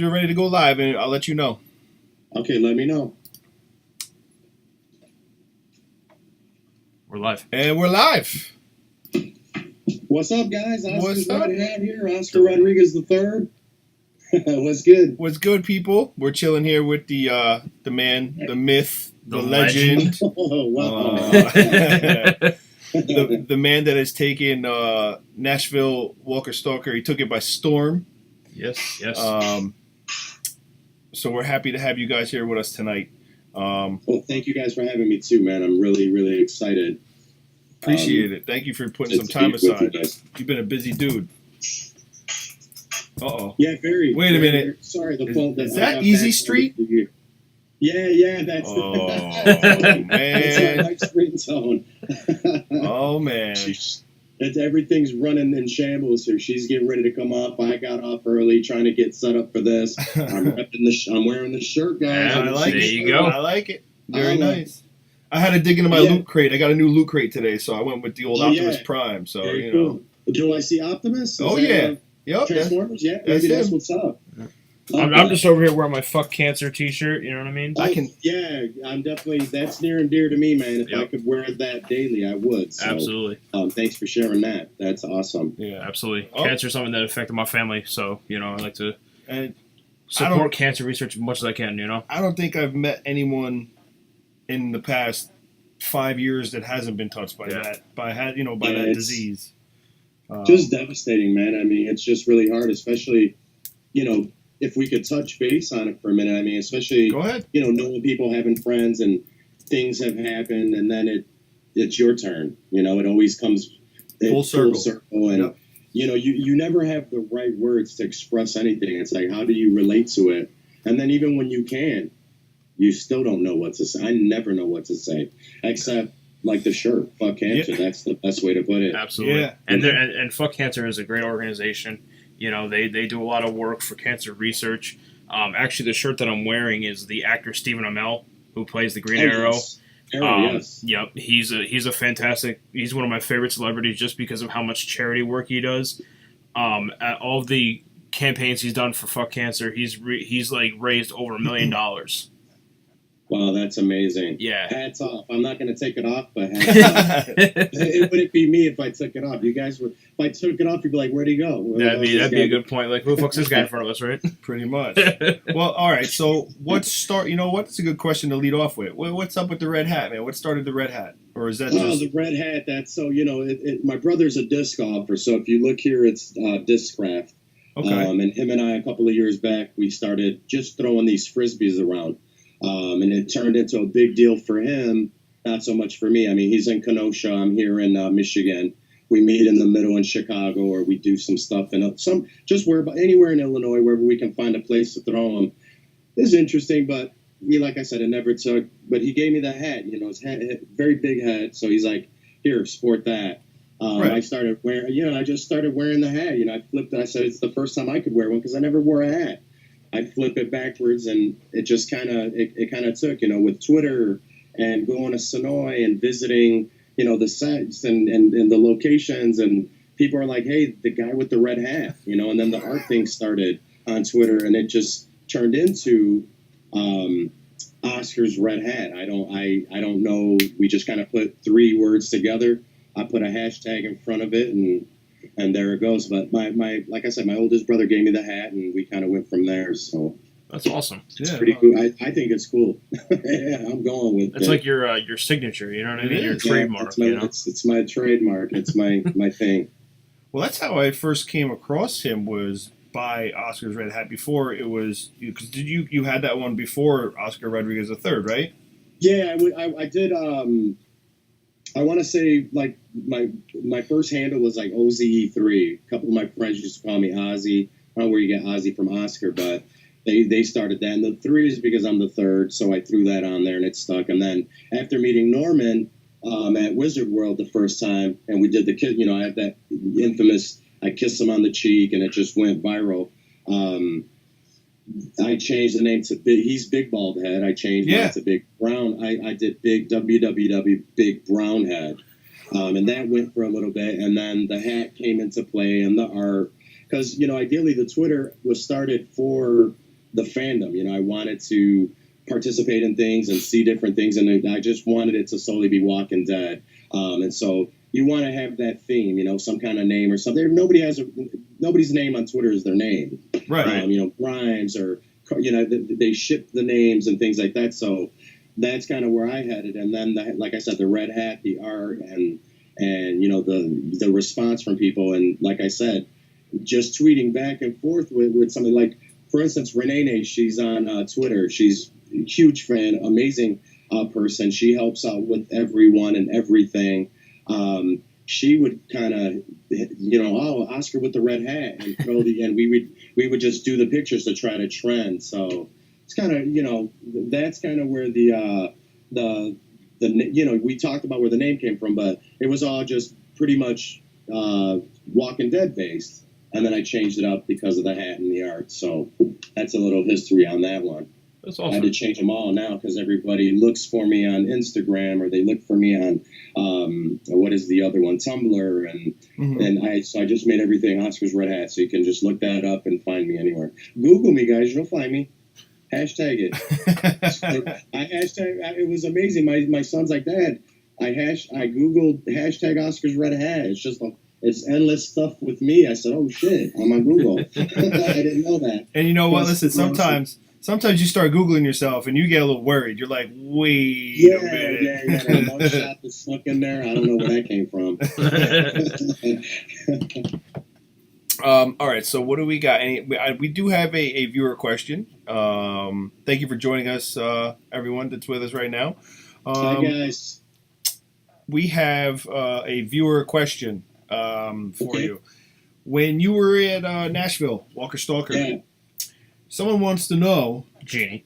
you're ready to go live, and I'll let you know. Okay, let me know. We're live. And we're live. What's up, guys? What's up? Red Hat here. Oscar Rodriguez III. What's good? What's good, people? We're chilling here with the man, the myth, the legend. Oh, wow. The man that has taken Nashville Walker Stalker. He took it by storm. Yes. So we're happy to have you guys here with us tonight. Well, thank you guys for having me too, man. I'm really, really excited. Appreciate it. Thank you for putting some time aside. You've been a busy dude. Uh-oh. Yeah, very. Wait a minute. Sorry, the phone. Is that Easy Street? Yeah, that's man. It's a nice ringtone. Oh, man. Everything's running in shambles here. She's getting ready to come off. I got off early trying to get set up for this. I'm wearing the shirt, guys. Yeah, I like it. There you go. I like it. Very nice. I had to dig into my loot crate. I got a new loot crate today, so I went with the old Optimus Prime. So, very cool. Do I see Optimus? Yeah. Yep. Transformers? Yeah, maybe that's what's up. I'm just over here wearing my Fuck Cancer t-shirt, you know what I mean? Yeah, I'm definitely, that's near and dear to me, man. If I could wear that daily, I would. So, absolutely. Thanks for sharing that. That's awesome. Yeah, absolutely. Cancer is something that affected my family, so, I like to and support cancer research as much as I can, I don't think I've met anyone in the past 5 years that hasn't been touched by that, by that disease. Just devastating, man. I mean, it's just really hard, especially, if we could touch base on it for a minute. I mean, especially, go ahead. Knowing people having friends and things have happened, and then it's your turn. It always comes full circle. And, you never have the right words to express anything. It's like, how do you relate to it? And then even when you can, you still don't know what to say. I never know what to say, except like the shirt, Fuck Cancer. Yeah. That's the best way to put it. Absolutely. Yeah. And Fuck Cancer is a great organization. They do a lot of work for cancer research. Actually, the shirt that I'm wearing is the actor Stephen Amell, who plays the Green Arrow. Yes. Yep, he's a fantastic. He's one of my favorite celebrities just because of how much charity work he does. At all of the campaigns he's done for Fuck Cancer, he's raised over $1 million. Wow, that's amazing. Yeah. Hats off. I'm not going to take it off, but hats off. It wouldn't be me if I took it off. You guys would, if I took it off, you'd be like, where'd he go? That'd be a good point. Like, who the fuck's this guy in front of us, right? Pretty much. Well, all right. So It's a good question to lead off with. What's up with the red hat, man? What started the red hat? Or is that the red hat, that's so, my brother's a disc golfer. So if you look here, it's Discraft. Okay. And him and I, a couple of years back, we started just throwing these Frisbees around. And it turned into a big deal for him, not so much for me. I mean, he's in Kenosha. I'm here in Michigan. We meet in the middle in Chicago, or we do some stuff anywhere in Illinois, wherever we can find a place to throw them. It's interesting, but like I said, it never took. But he gave me the hat. His hat, very big hat. So he's like, "Here, sport that." Right. I started wearing. I just started wearing the hat. I flipped it. I said it's the first time I could wear one because I never wore a hat. I'd flip it backwards, and it just kind of took, with Twitter and going to Sonoy and visiting, the sites and the locations, and people are like, hey, the guy with the red hat, and then the art thing started on Twitter, and it just turned into Oscar's red hat. I don't know. We just kind of put 3 words together. I put a hashtag in front of it, and there it goes. But my like I said, my oldest brother gave me the hat, and we kind of went from there. So that's awesome. It's pretty cool. I think it's cool. Yeah, I'm going with it. It's like your signature. You know what I mean? Your trademark. It's my trademark. It's my thing. Well, that's how I first came across him, was by Oscar's red hat. Before it was, because you had that one before Oscar Rodriguez III, right? Yeah, I did. I want to say, like, my first handle was like OZE3. A couple of my friends used to call me Ozzy. I don't know where you get Ozzy from Oscar, but they started that. And the 3 is because I'm the third, so I threw that on there and it stuck. And then after meeting Norman at Wizard World the first time, and we did the kiss, I had that infamous, I kissed him on the cheek, and it just went viral. I changed the name to he's Big Bald Head. I changed mine to Big Brown. I did Big WWW Big Brown Head. And that went for a little bit. And then the hat came into play and the art. Because, ideally the Twitter was started for the fandom. You know, I wanted to participate in things and see different things, and I just wanted it to solely be Walking Dead. And so you want to have that theme, you know, some kind of name or something. Nobody's name on Twitter is their name, Right. You know, Grimes or, you know, they ship the names and things like that. So that's kind of where I headed. And then, like I said, the red hat, the art, and you know, the response from people. And like I said, just tweeting back and forth with something like, for instance, Renee, she's on Twitter. She's a huge fan, amazing person. She helps out with everyone and everything. She would kind of, you know, oh, Oscar with the red hat, and and we would just do the pictures to try to trend. So it's kind of, you know, that's kind of where the you know, we talked about where the name came from, but it was all just pretty much Walking Dead based. And then I changed it up because of the hat and the art. So that's a little history on that one. That's I awesome. had to change them all now because everybody looks for me on Instagram, or they look for me on what is the other one, Tumblr, and so I just made everything Oscar's Red Hat, so you can just look that up and find me anywhere. Google me, guys, you'll find me. Hashtag it. It was amazing. My son's like, Dad, I Googled hashtag Oscar's Red Hat. It's just it's endless stuff with me. I said, oh shit, I'm on Google. I didn't know that. And you know what? Listen, sometimes you start Googling yourself and you get a little worried. You're like, wait a minute. Yeah. That one shot that's snuck in there. I don't know where that came from. All right, so what do we got? We do have a viewer question. Thank you for joining us, everyone that's with us right now. Hi, guys. We have a viewer question for you. When you were at Nashville, Walker Stalker, someone wants to know, Jeannie.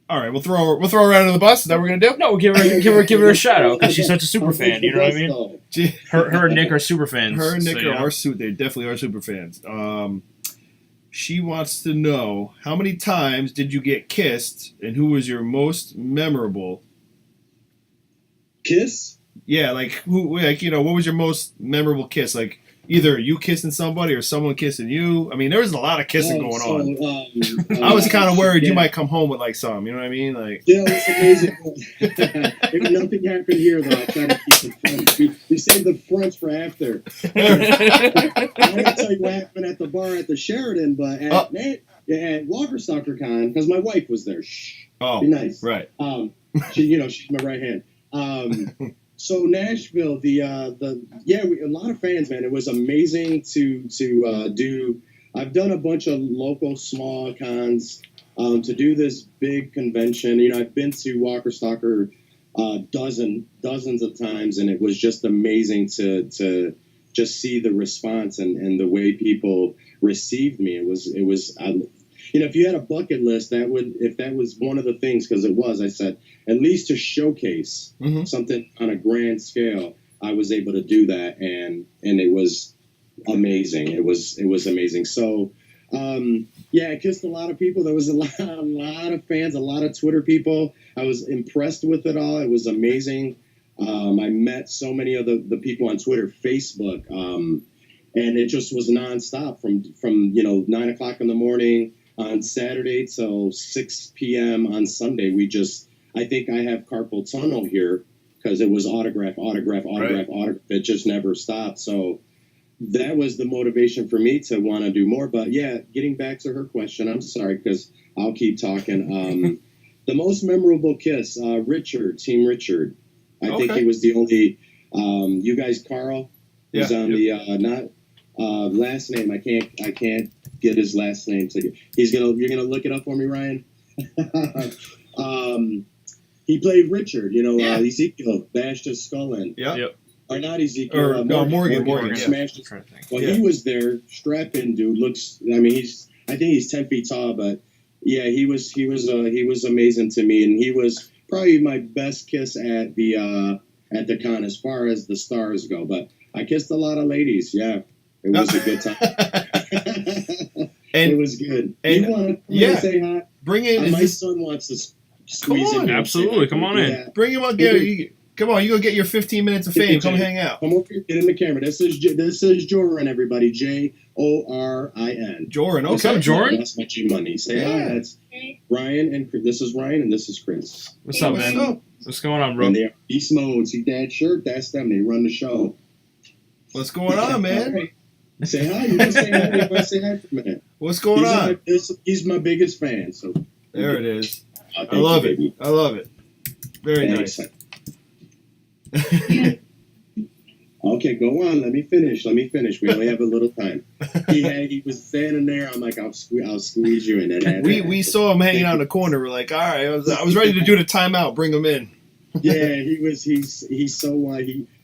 All right, we'll throw her under the bus. Is that what we're gonna do? No, give her a shout out because she's such a super fan. You know what I mean? Her and Nick are super fans. Her and Nick so, are they definitely are super fans. She wants to know, how many times did you get kissed, and who was your most memorable kiss? Yeah, like what was your most memorable kiss? Like either you kissing somebody or someone kissing you. I mean, there was a lot of kissing going on. I was kind of worried you might come home with like some. You know what I mean? Like it's amazing. If nothing happened here, though, I try to keep the front. We save the fronts for after. I won't tell you what happened at the bar at the Sheridan, but at Walker Stalker Con, because my wife was there. Shh. Oh, be nice. Right. She's my right hand. So Nashville, a lot of fans, man. It was amazing to do. I've done a bunch of local small cons to do this big convention. You know, I've been to Walker Stalker dozens of times, and it was just amazing to just see the response and the way people received me. It was if you had a bucket list, if that was one of the things, because it was, I said, at least to showcase something on a grand scale, I was able to do that, and it was amazing. It was amazing. So, I kissed a lot of people. There was a lot of fans, a lot of Twitter people. I was impressed with it all. It was amazing. I met so many of the people on Twitter, Facebook, and it just was nonstop from 9:00 in the morning on Saturday till 6 p.m. on Sunday. I think I have carpal tunnel here because it was autograph. It just never stopped. So that was the motivation for me to want to do more. But yeah, getting back to her question, I'm sorry because I'll keep talking. The most memorable kiss, Team Richard. I think he was the only. You guys, Carl, was on the last name. I can't get his last name. So you're gonna look it up for me, Ryan. He played Richard. Ezekiel bashed his skull in. Yep. Or not Ezekiel. Morgan smashed his. Well, he was there, strap in, dude. I think he's 10 feet tall, but yeah, he was amazing to me, and he was probably my best kiss at the con as far as the stars go. But I kissed a lot of ladies. Yeah, it was a good time. It was good. You want to say hi? Bring in. My son wants to squeeze in. Absolutely, come on in. Bring him on, Gary. Come on, you go get your 15 minutes of fame. Come hang out. Come over here, get in the camera. This is Joran, everybody. Jorin. Joran, okay. What's up, Joran? That's my G Money. Say hi. That's Ryan and Chris. This is Ryan and this is Chris. What's up, man? What's up? What's going on, bro? And they're beast mode. See that shirt? That's them. They run the show. What's going on, man? Right. Say hi. You can say hi if I say hi for a minute. What's going on? He's my biggest fan. So there it is. I love it. I love it. Very nice. Okay, go on. Let me finish. We only have a little time. He was standing there. I'm like, I'll squeeze you in. We saw him hanging out in the corner. We're like, all right. I was ready to do the timeout. Bring him in. Yeah, he's so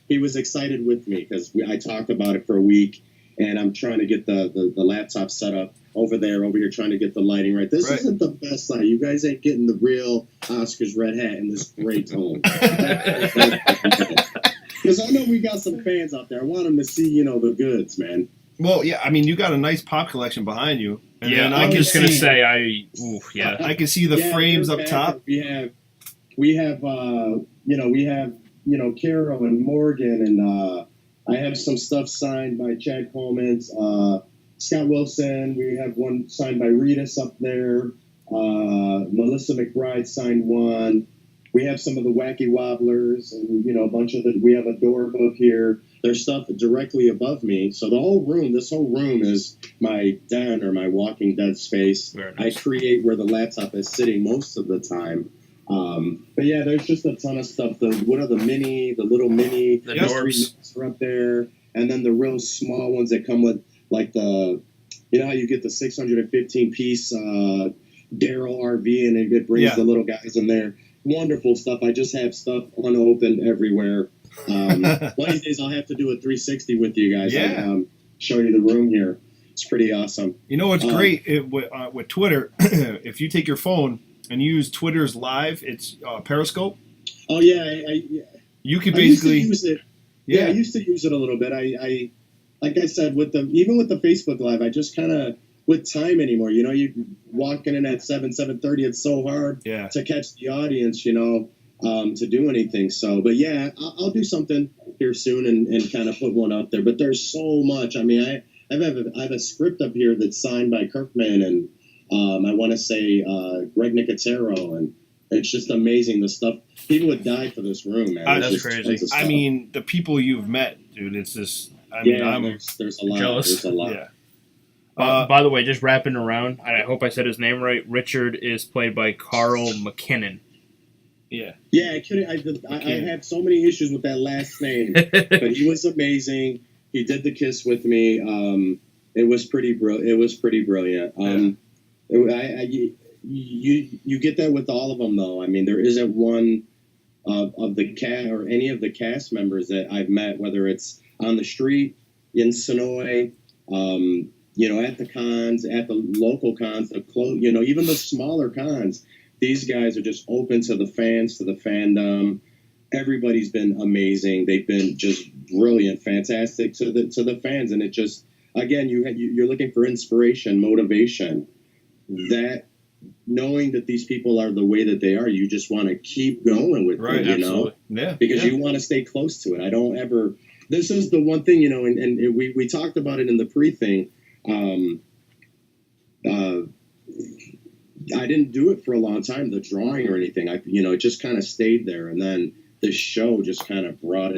he was excited with me because I talked about it for a week, and I'm trying to get the laptop set up over here, trying to get the lighting right. This isn't the best light. You guys ain't getting the real Oscars red hat in this gray tone. Because I know we got some fans out there. I want them to see, the goods, man. Well, yeah, I mean, you got a nice pop collection behind you. And Yeah, I'm just gonna say I can see the frames up top. We have Carol and Morgan, and I have some stuff signed by Chad Coleman, Scott Wilson. We have one signed by Ritas up there. Melissa McBride signed one. We have some of the Wacky Wobblers, and a bunch of we have a door book here. There's stuff directly above me, so this whole room is my den or my Walking Dead space. Very nice. I create where the laptop is sitting most of the time. But yeah, there's just a ton of stuff. The little mini, the doors are up there, and then the real small ones that come with like how you get the 615 piece Daryl RV, and it brings the little guys in there. Wonderful stuff. I just have stuff unopened everywhere. One of these days I'll have to do a 360 with you guys. Yeah. Show you the room here. It's pretty awesome. What's great with Twitter, if you take your phone and use Twitter's live, it's Periscope. Oh yeah, you could basically I used to use it. Yeah, I used to use it a little bit. I like I said even with the Facebook Live, I just kind of with time anymore. You walking in at 7:30. It's so hard to catch the audience. To do anything. So, but yeah, I'll do something here soon and kind of put one up there. But there's so much. I mean, I have a script up here that's signed by Kirkman and I want to say Greg Nicotero, and it's just amazing the stuff. People would die for this room, man. That's crazy. I mean, the people you've met, dude. It's just. There's a lot. Jealous. There's a lot. Yeah. By the way, just wrapping around, I hope I said his name right. Richard is played by Carl McKinnon. Yeah. Yeah, I had so many issues with that last name, but he was amazing. He did the kiss with me. It was pretty brilliant. You get that with all of them, though. I mean, there isn't one of the cast or any of the cast members that I've met, whether it's on the street in Sonoy, at the cons, at the local cons, even the smaller cons. These guys are just open to the fans, to the fandom. Everybody's been amazing. They've been just brilliant, fantastic to the fans. And it just, again, you're looking for inspiration, motivation. That knowing that these people are the way that they are, you just want to keep going with it, absolutely. Yeah, because you want to stay close to it. I don't ever. This is the one thing, and we talked about it in the pre-thing. I didn't do it for a long time, the drawing or anything. It just kind of stayed there. And then this show just kind of brought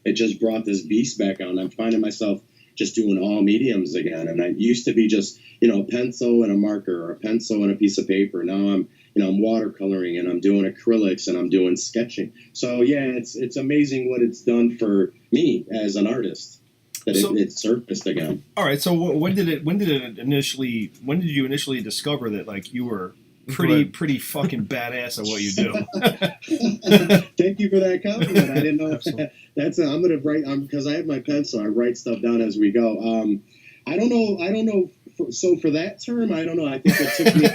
this beast back out. And I'm finding myself just doing all mediums again. And I used to be just, a pencil and a marker or a pencil and a piece of paper. Now I'm watercoloring and I'm doing acrylics and I'm doing sketching. So yeah, it's amazing what it's done for me as an artist. It surfaced again. All right. So when did you initially discover that like you were pretty fucking badass at what you do? Thank you for that compliment. I didn't know I'm gonna write. Because I have my pencil. I write stuff down as we go. I don't know. So for that term, I don't know. I think it took me.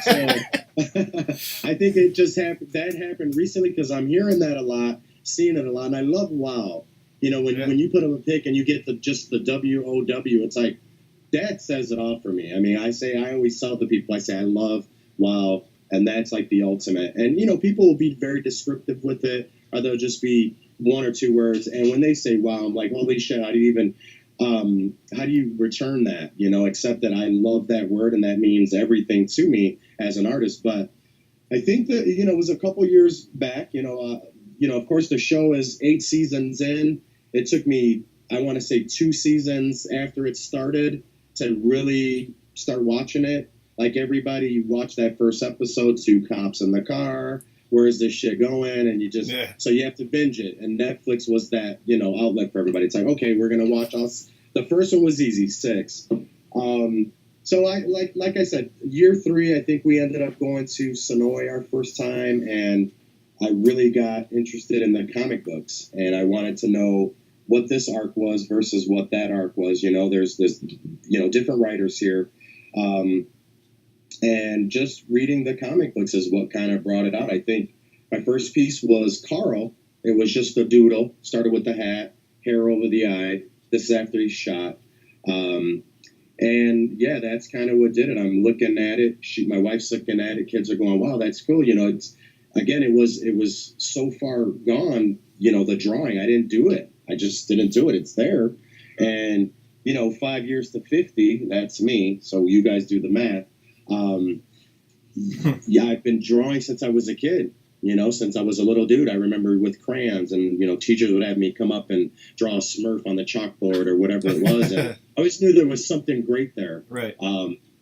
I think it just happened. That happened recently because I'm hearing that a lot, seeing it a lot, and I love WoW. When you put up a pic and you get just the WOW, it's like, that says it all for me. I mean, I always tell the people, I say, I love WoW, and that's like the ultimate. And, people will be very descriptive with it, or they'll just be, one or two words. And when they say wow, I'm like, holy shit, how do you return that? Except that I love that word and that means everything to me as an artist. But I think that, it was a couple years back, of course the show is 8 seasons in. It took me, I want to say 2 seasons after it started to really start watching it. Like everybody, you watch that first episode, 2 cops in the car. Where is this shit going? And so you have to binge it. And Netflix was that, outlet for everybody. It's like, okay, we're going to watch us. The first one was easy, 6. So I, like I said, year 3, I think we ended up going to Sonoy our first time. And I really got interested in the comic books. And I wanted to know what this arc was versus what that arc was. There's different writers here. And just reading the comic books is what kind of brought it out. I think my first piece was Carl. It was just a doodle. Started with the hat, hair over the eye. This is after he's shot. And yeah, that's kind of what did it. I'm looking at it. My wife's looking at it. Kids are going, wow, that's cool. It was so far gone, the drawing. I didn't do it. I just didn't do it. It's there. And, 5 years to 50, that's me. So you guys do the math. Yeah, I've been drawing since I was a kid, since I was a little dude. I remember with crayons and, teachers would have me come up and draw a Smurf on the chalkboard or whatever it was. And I always knew there was something great there. Right.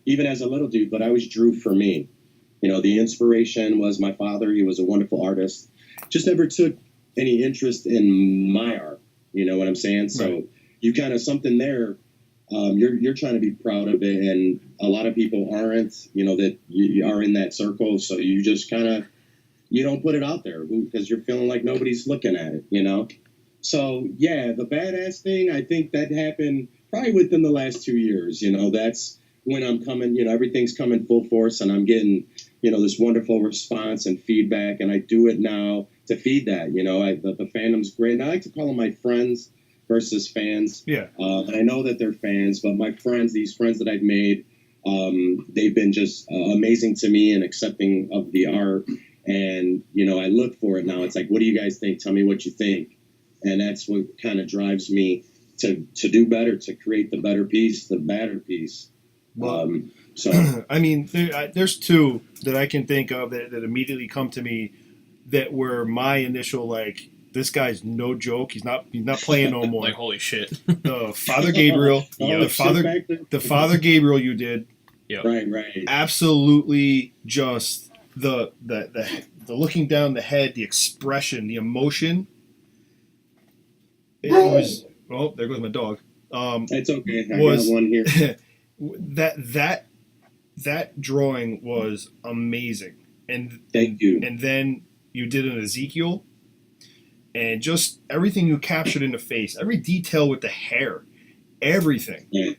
Even as a little dude, but I always drew for me. The inspiration was my father. He was a wonderful artist. Just never took any interest in my art. You know what I'm saying? So right. You kind of something there. You're trying to be proud of it, and a lot of people aren't. That you are in that circle, so you just kind of you don't put it out there because you're feeling like nobody's looking at it. So yeah, the badass thing. I think that happened probably within the last 2 years. That's when I'm coming. Everything's coming full force, and I'm getting this wonderful response and feedback, and I do it now to feed that. The fandom's great, and I like to call them my friends versus fans. Yeah. And I know that they're fans, but my friends, these friends that I've made, they've been just amazing to me and accepting of the art. And, I look for it now. It's like, what do you guys think? Tell me what you think. And that's what kind of drives me to do better, to create the better piece, the better piece. Well, I mean, there's 2 that I can think of that immediately come to me that were my initial, like, this guy's no joke. He's not playing no more. Like, holy shit. The Father Gabriel. The Father Gabriel you did. Yep. Right. Absolutely just the looking down the head, the expression, the emotion. It was there goes my dog. It's okay. I got one here. that drawing was amazing. And thank you. And then you did an Ezekiel. And just everything you captured in the face, every detail with the hair, everything. Yeah.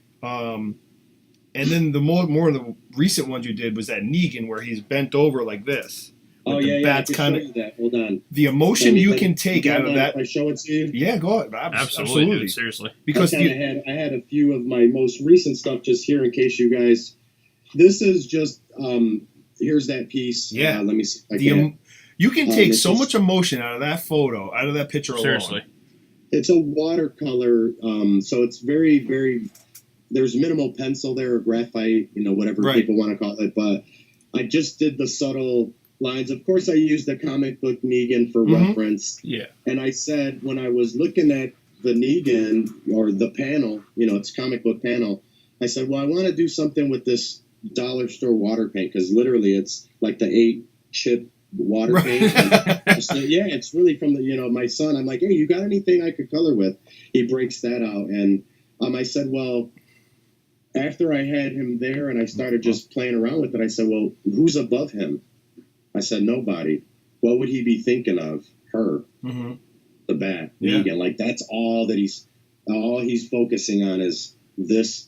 And then the more of the recent ones you did was that Negan where he's bent over like this. Oh yeah. I can show you that. Hold on. The emotion you can take out of that. I show it to you. Yeah, go ahead. Absolutely. Dude, seriously. Because I had a few of my most recent stuff just here in case you guys. This is just here's that piece. Yeah. Let me see if I can. You can take so much emotion out of that photo, out of that picture alone. Seriously. It's a watercolor, so it's very, very. There's minimal pencil there or graphite, whatever people want to call it. But I just did the subtle lines. Of course, I used the comic book Negan for reference. Yeah. And I said when I was looking at the Negan or the panel, it's comic book panel. I said, well, I want to do something with this dollar store water paint because literally it's like the 8-chip water paint. Yeah, it's really from the my son. I'm like, hey, you got anything I could color with? He breaks that out, and I said, well, after I had him there and I started just playing around with it, I said, well, who's above him? I said, nobody. What would he be thinking of? Her, the bat, Negan. Like that's all he's focusing on is this,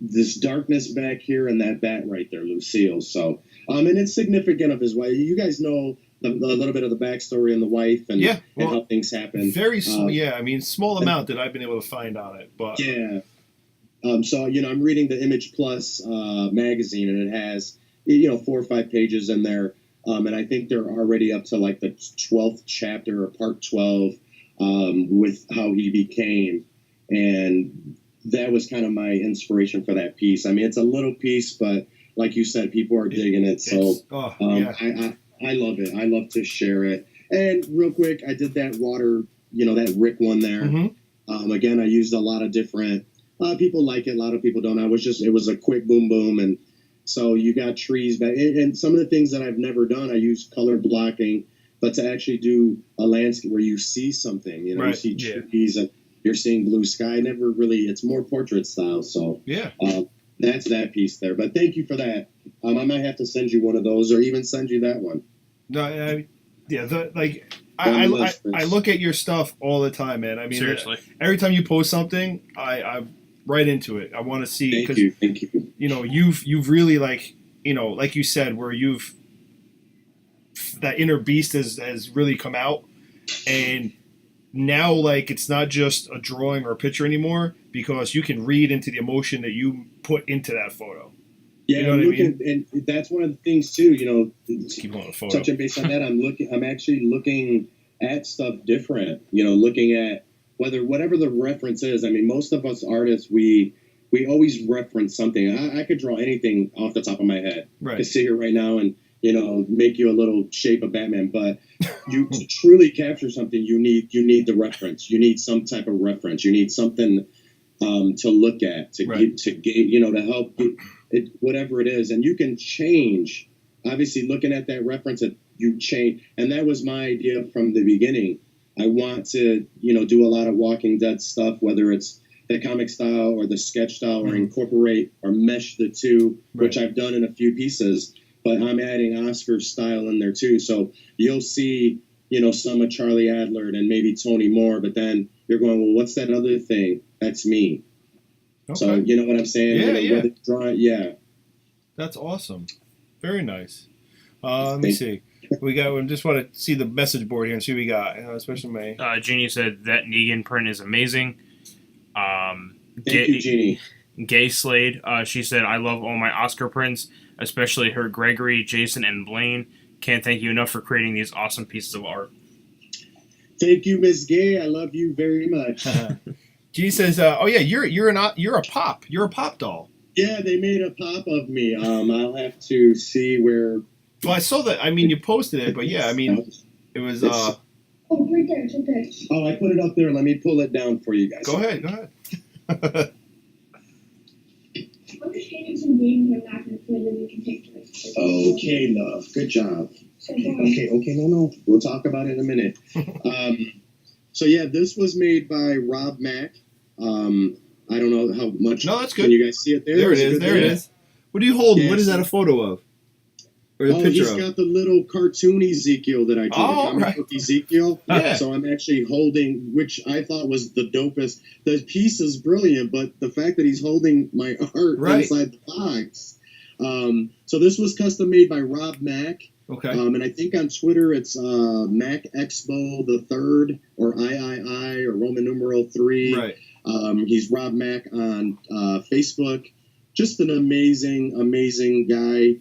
this darkness back here and that bat right there, Lucille. So, and it's significant of his wife. You guys know a little bit of the backstory and the wife and how things happen. Very small, small amount that I've been able to find on it, but yeah. So I'm reading the Image Plus magazine, and it has 4 or 5 pages in there And I think they're already up to like the 12th chapter or part 12 with how he became. And that was kind of my inspiration for that piece. I mean, it's a little piece, but like you said, people are digging it. So I love it. I love to share it. And real quick, I did that water, that Rick one there. Mm-hmm. Again, I used a lot of different, people like it. A lot of people don't. It was a quick boom, boom. And so you got trees back. And some of the things that I've never done, I use color blocking, but to actually do a landscape where you see something, you see trees and you're seeing blue sky. Never really, it's more portrait style. So that's that piece there. But thank you for that. I might have to send you one of those, or even send you that one. No, I look at your stuff all the time, man. I mean, seriously, every time you post something, I'm right into it. I want to see because thank you. You've really like you said, where that inner beast has really come out, and now like it's not just a drawing or a picture anymore, because you can read into the emotion that you put into that photo. Yeah, you know what I mean? And that's one of the things too. Keep on the photo. Touching base on that, I'm actually looking at stuff different. Looking at whatever the reference is. I mean, most of us artists, we always reference something. I could draw anything off the top of my head. Right. I could sit here right now and make you a little shape of Batman. But to truly capture something, you need the reference. You need some type of reference. You need something to look at to to help whatever it is. And you can change. Obviously, looking at that reference, you change. And that was my idea from the beginning. I want to do a lot of Walking Dead stuff, whether it's the comic style or the sketch style, or incorporate or mesh the two, which I've done in a few pieces. But I'm adding Oscar's style in there too. So you'll see, some of Charlie Adler and maybe Tony Moore, but then you're going, well, what's that other thing? That's me. Okay. So you know what I'm saying? Yeah. That's awesome. Very nice. Let me see. We just want to see the message board here and see what we got, especially May. Jeannie said that Negan print is amazing. Thank you, Jeannie. Gay Slade, she said, I love all my Oscar prints, especially her Gregory, Jason, and Blaine. Can't thank you enough for creating these awesome pieces of art. Thank you, Miss Gay. I love you very much. G says, "Oh yeah, you're a pop. You're a pop doll." Yeah, they made a pop of me. I'll have to see where. Well, I saw that. I mean, you posted it, but yeah, I mean, it was. Oh, right there. It's okay. Oh, I put it up there. Let me pull it down for you guys. Go ahead. I'm just getting some games I'm not going to play, then we can take turns. Okay, love. Good job. Okay, no. We'll talk about it in a minute. So yeah, this was made by Rob Mack. I don't know how much. No, that's good. Can you guys see it there? There it is. There it is. What are you holding? Yeah, what is that a photo of? Or the picture he's got the little cartoon Ezekiel that I drew. Oh, the comic book Ezekiel. Yeah. So I'm actually holding, which I thought was the dopest. The piece is brilliant, but the fact that he's holding my art inside the box. So this was custom made by Rob Mack. Okay. And I think on Twitter it's Mac Expo the Third, or III, or Roman numeral 3. Right. He's Rob Mack on Facebook. Just an amazing guy.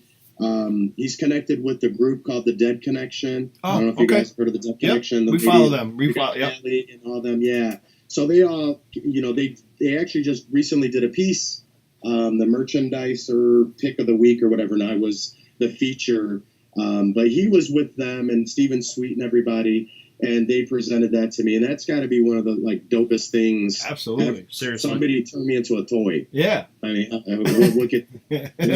He's connected with the group called the Dead Connection. Oh, I don't know if you guys heard of the Dead Connection. We follow them. And all them, yeah. So they all, they actually just recently did a piece, the merchandise or pick of the week or whatever, and I was the feature. But he was with them and Stephen Sweet and everybody, and they presented that to me, and that's got to be one of the dopest things. Absolutely, seriously. Somebody turned me into a toy. Yeah, I mean, look at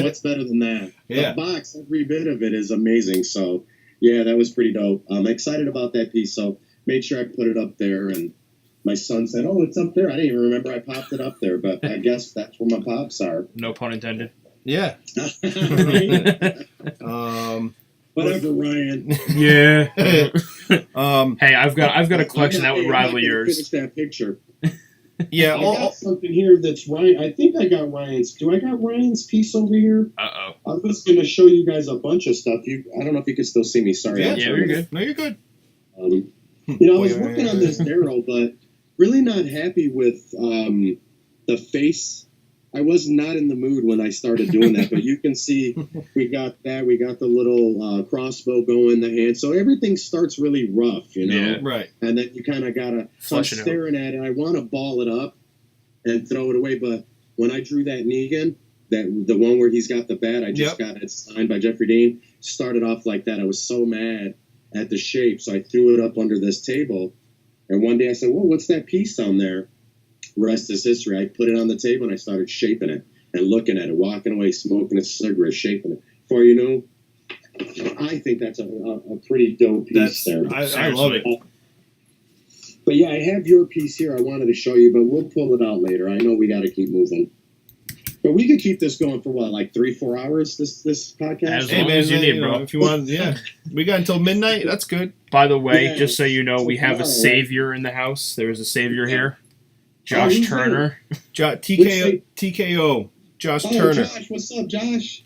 what's better than that. Yeah, the box, every bit of it is amazing. So yeah, that was pretty dope. I'm excited about that piece. So made sure I put it up there, and my son said, "Oh, it's up there." I didn't even remember I popped it up there, but I guess that's where my pops are. No pun intended. Yeah. Whatever, Ryan. Yeah. Hey, I've got a collection that would rival yours. Finish that picture. Yeah. I got something here that's Ryan. I think I got Ryan's. Do I got Ryan's piece over here? Uh-oh. I was going to show you guys a bunch of stuff. I don't know if you can still see me. Sorry. Yeah, you're good. No, you're good. I was working on this barrel, but really not happy with the face I was not in the mood when I started doing that, but you can see we got that. We got the little crossbow going, the hand. So everything starts really rough, you know? Yeah. Right. And then you kind of got to, so I'm Flush it out. staring at it. I want to ball it up and throw it away. But when I drew that Negan, the one where he's got the bat, I just got it signed by Jeffrey Dean, started off like that. I was so mad at the shape. So I threw it up under this table. And one day I said, whoa, what's that piece down there? Rest is history. I put it on the table and I started shaping it and looking at it, walking away, smoking a cigarette, shaping it. Before you know, I think that's a pretty dope piece there. I love it. But yeah, I have your piece here. I wanted to show you, but we'll pull it out later. I know we got to keep moving. But we could keep this going for what, like 3-4 hours, this podcast? As Hey long man, as you need, know, bro. if you want, yeah, we got until midnight. That's good. By the way, Yeah, just so you know, we have a tomorrow, savior in the house. There is a savior here. Oh, Josh who's Turner. TKO, Josh Turner. Josh, what's up, Josh?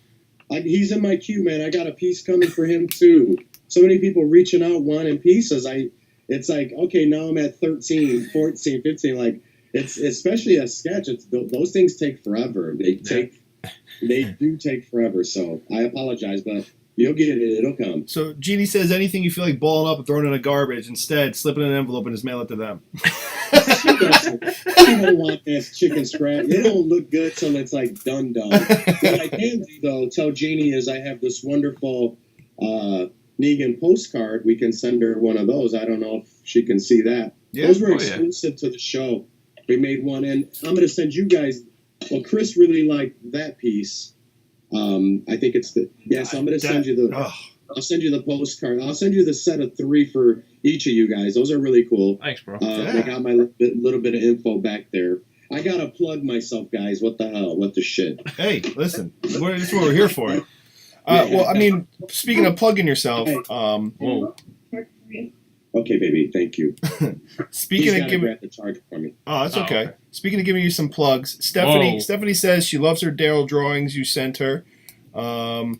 He's in my queue, man. I got a piece coming for him too. So many people reaching out wanting pieces. It's like, okay, now I'm at 13, 14, 15. Like, it's especially a sketch. Those things take forever. They do take forever. So I apologize, but you'll get it. It'll come. So Jeannie says anything you feel like balling up and throwing in the garbage. Instead, slip it in an envelope and just mail it to them. You don't want this chicken scrap. It don't look good till it's like done. What I can do though, tell Jeannie, is I have this wonderful Negan postcard. We can send her one of those. I don't know if she can see that. Yeah. Those were exclusive to the show. We made one, and I'm going to send you guys. Well, Chris really liked that piece. I think it's the So I'm going to send you the. Oh, I'll send you the postcard. I'll send you the set of 3 for each of you guys. Those are really cool. Thanks, bro. I got my little bit of info back there. I gotta plug myself, guys. What the hell? What the shit? hey, listen, that's what we're here for. Well, I mean, speaking of plugging yourself, Whoa. Okay, baby. Thank you. speaking He's of giving, grab the charger for me. oh, that's Oh, okay. okay. Speaking of giving you some plugs, Stephanie. Whoa. Stephanie says she loves her Daryl drawings you sent her. Josh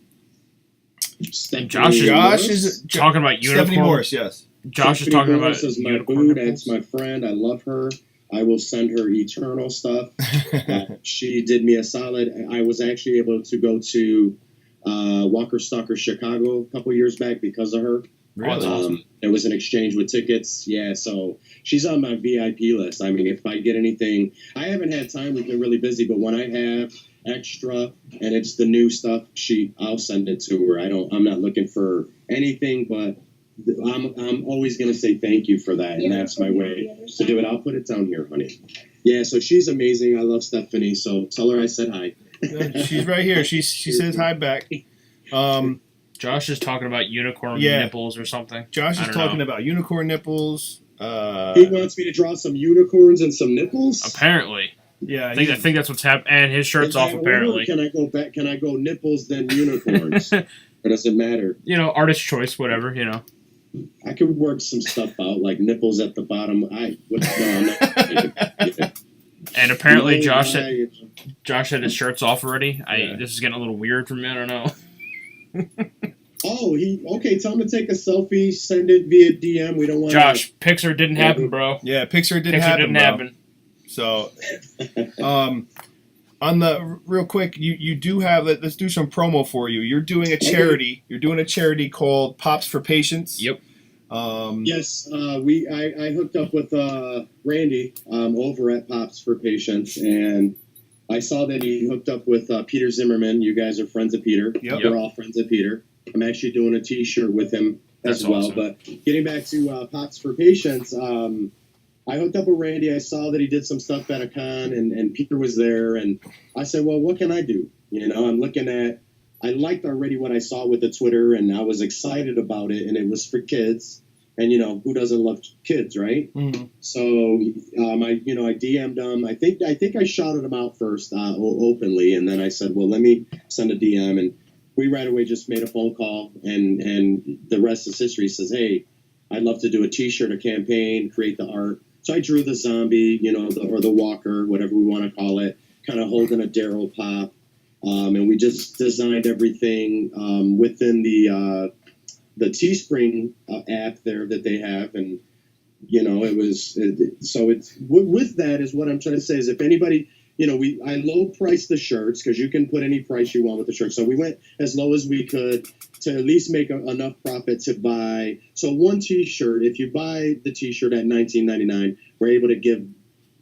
is Talking about unicorn. Stephanie Morris, yes. Josh is Stephanie talking about Morris is my unicorn boo. nipples. That's my friend. I love her. I will send her eternal stuff. She did me a solid. I was actually able to go to Walker Stalker Chicago a couple years back because of her. Really? It was an exchange with tickets. Yeah, so she's on my VIP list. I mean, if I get anything, I haven't had time. We've been really busy, but when I have extra and it's the new stuff, I'll send it to her. I'm not looking for anything, but I'm always going to say thank you for that, and that's my way to do it. I'll put it down here, honey. Yeah, so she's amazing. I love Stephanie, so tell her I said hi. She's right here. She says hi back. Josh is talking about unicorn Yeah. nipples or something. Josh I is don't talking know. about unicorn nipples. He wants me to draw some unicorns and some nipples. Apparently. Yeah, I think that's what's happening. And his shirt's off, apparently. Can I go back? Can I go nipples then unicorns? It doesn't matter. Artist choice, whatever, I could work some stuff out, like nipples at the bottom. I'm not. And apparently No, Josh had his shirts off already. This is getting a little weird for me. I don't know. Okay. Tell him to take a selfie. Send it via DM. We don't want Josh, Pixar didn't happen, bro. Yeah, Pixar didn't Pixar happen. didn't Bro. happen. So, on the real quick, you do have. Let's do some promo for you. You're doing a charity. You're doing a charity called Pops for Patients. Yep. Yes, I hooked up with Randy over at Pops for Patients, and I saw that he hooked up with Peter Zimmerman. You guys are friends of Peter. Yep. We're all friends of Peter. I'm actually doing a T-shirt with him as That's well. awesome. But getting back to Pops for Patients, I hooked up with Randy. I saw that he did some stuff at a con, and Peter was there, and I said, well, what can I do? I'm looking at. I liked already what I saw with the Twitter, and I was excited about it, and it was for kids. And, who doesn't love kids, right? Mm-hmm. So, I DM'd him. I think I shouted him out first openly, and then I said, well, let me send a DM. And we right away just made a phone call, and the rest is history. He says, hey, I'd love to do a T-shirt, a campaign, create the art. So I drew the zombie, or the walker, whatever we want to call it, kind of holding a Daryl pop. And we just designed everything within the Teespring app there that they have, and so it's with that is what I'm trying to say is if anybody I low priced the shirts because you can put any price you want with the shirt. So we went as low as we could to at least make enough profit to buy. So one T-shirt, if you buy the T-shirt at $19.99, we're able to give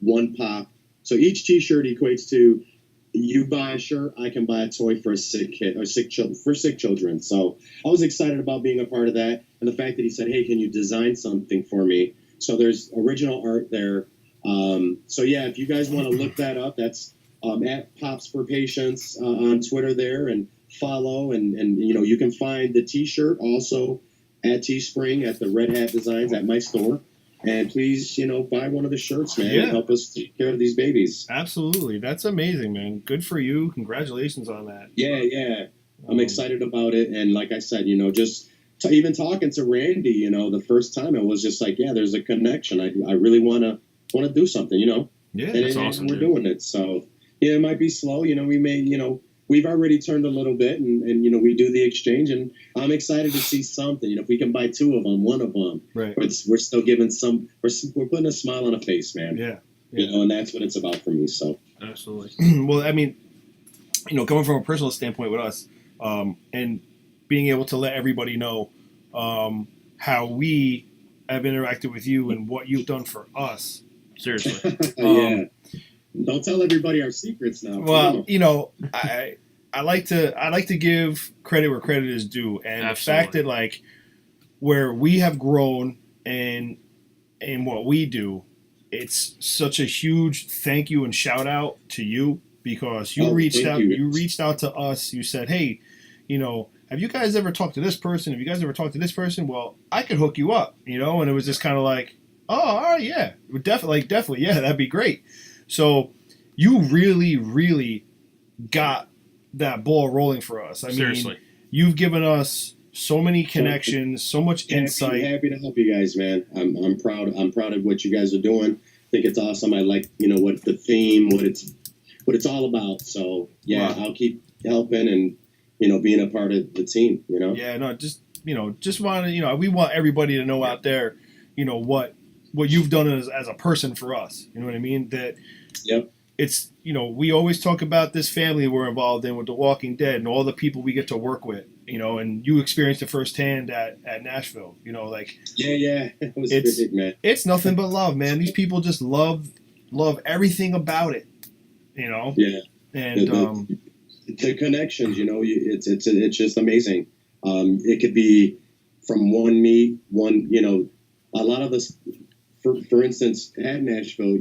one pop. So each T-shirt equates to, you buy a shirt, I can buy a toy for a sick kid or sick children. So I was excited about being a part of that, and the fact that he said, "Hey, can you design something for me?" So there's original art there. So yeah, if you guys want to look that up, that's at Pops for Patients on Twitter there, and follow, and you can find the T-shirt also at Teespring at the Red Hat Designs at my store. And please, buy one of the shirts, man, and help us take care of these babies. Absolutely. That's amazing, man. Good for you. Congratulations on that. Yeah. I'm excited about it. And like I said, just even talking to Randy, the first time, I was just like, yeah, there's a connection. I really want to do something, Yeah, that's awesome. We're doing it. So, it might be slow. We may, we've already turned a little bit, and we do the exchange, and I'm excited to see something. If we can buy two of them, one of them, right? We're still giving some. We're putting a smile on a face, man. Yeah. And that's what it's about for me. So absolutely. Well, I mean, coming from a personal standpoint with us, and being able to let everybody know how we have interacted with you and what you've done for us. Seriously. Yeah. Don't tell everybody our secrets now. Well, I like to give credit where credit is due, and Absolutely. the fact that where we have grown and what we do, it's such a huge thank you and shout out to you, because you reached out. You reached out to us. You said, "Hey, have you guys ever talked to this person? Have you guys ever talked to this person? Well, I could hook you up." And it was just kind of like, "Oh, all right, yeah, definitely, yeah, that'd be great." So you really, really got that ball rolling for us. I Seriously. mean, you've given us so many connections, so much insight. Happy to help you guys, man. I'm proud. I'm proud of what you guys are doing. I think it's awesome. I like what the theme, what it's all about. So yeah, wow. I'll keep helping and being a part of the team. Yeah, no, just want to we want everybody to know out there, what you've done as a person for us. You know what I mean? That. Yep. It's, we always talk about this family we're involved in with The Walking Dead and all the people we get to work with, and you experienced it firsthand at Nashville, Yeah. It was big, man. It's nothing but love, man. These people just love everything about it, Yeah. And the connections, it's just amazing. It could be from one meet, a lot of this, for instance, at Nashville,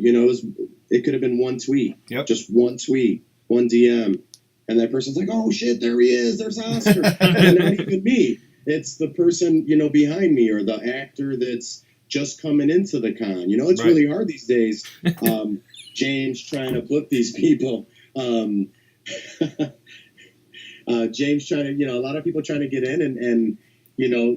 it could have been one tweet, just one tweet, one DM, and that person's like, "Oh shit, there he is, there's Oscar." And not even me. It's the person, behind me, or the actor that's just coming into the con. It's right. really hard these days. James trying to book these people. James trying to, a lot of people trying to get in, and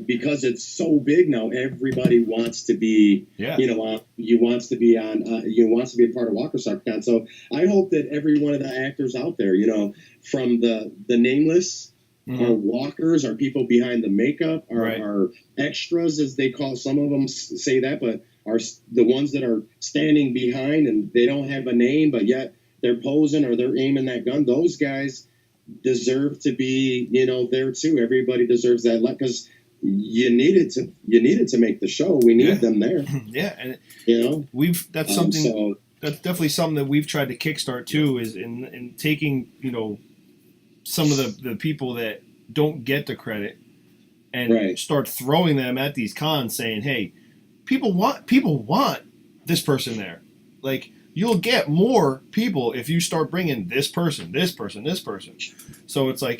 because it's so big now, everybody wants to be, you wants to be a part of Walker Soccer Con. So I hope that every one of the actors out there, from the nameless, our walkers, our people behind the makeup, our extras, as they call, some of them say that, but are the ones that are standing behind and they don't have a name, but yet they're posing or they're aiming that gun. Those guys deserve to be, there too. Everybody deserves that, because you needed to make the show. We need them there. Yeah, and that's something. That's definitely something that we've tried to kickstart too. Is in taking some of the people that don't get the credit and start throwing them at these cons, saying, "Hey, people want this person there. You'll get more people if you start bringing this person. So it's every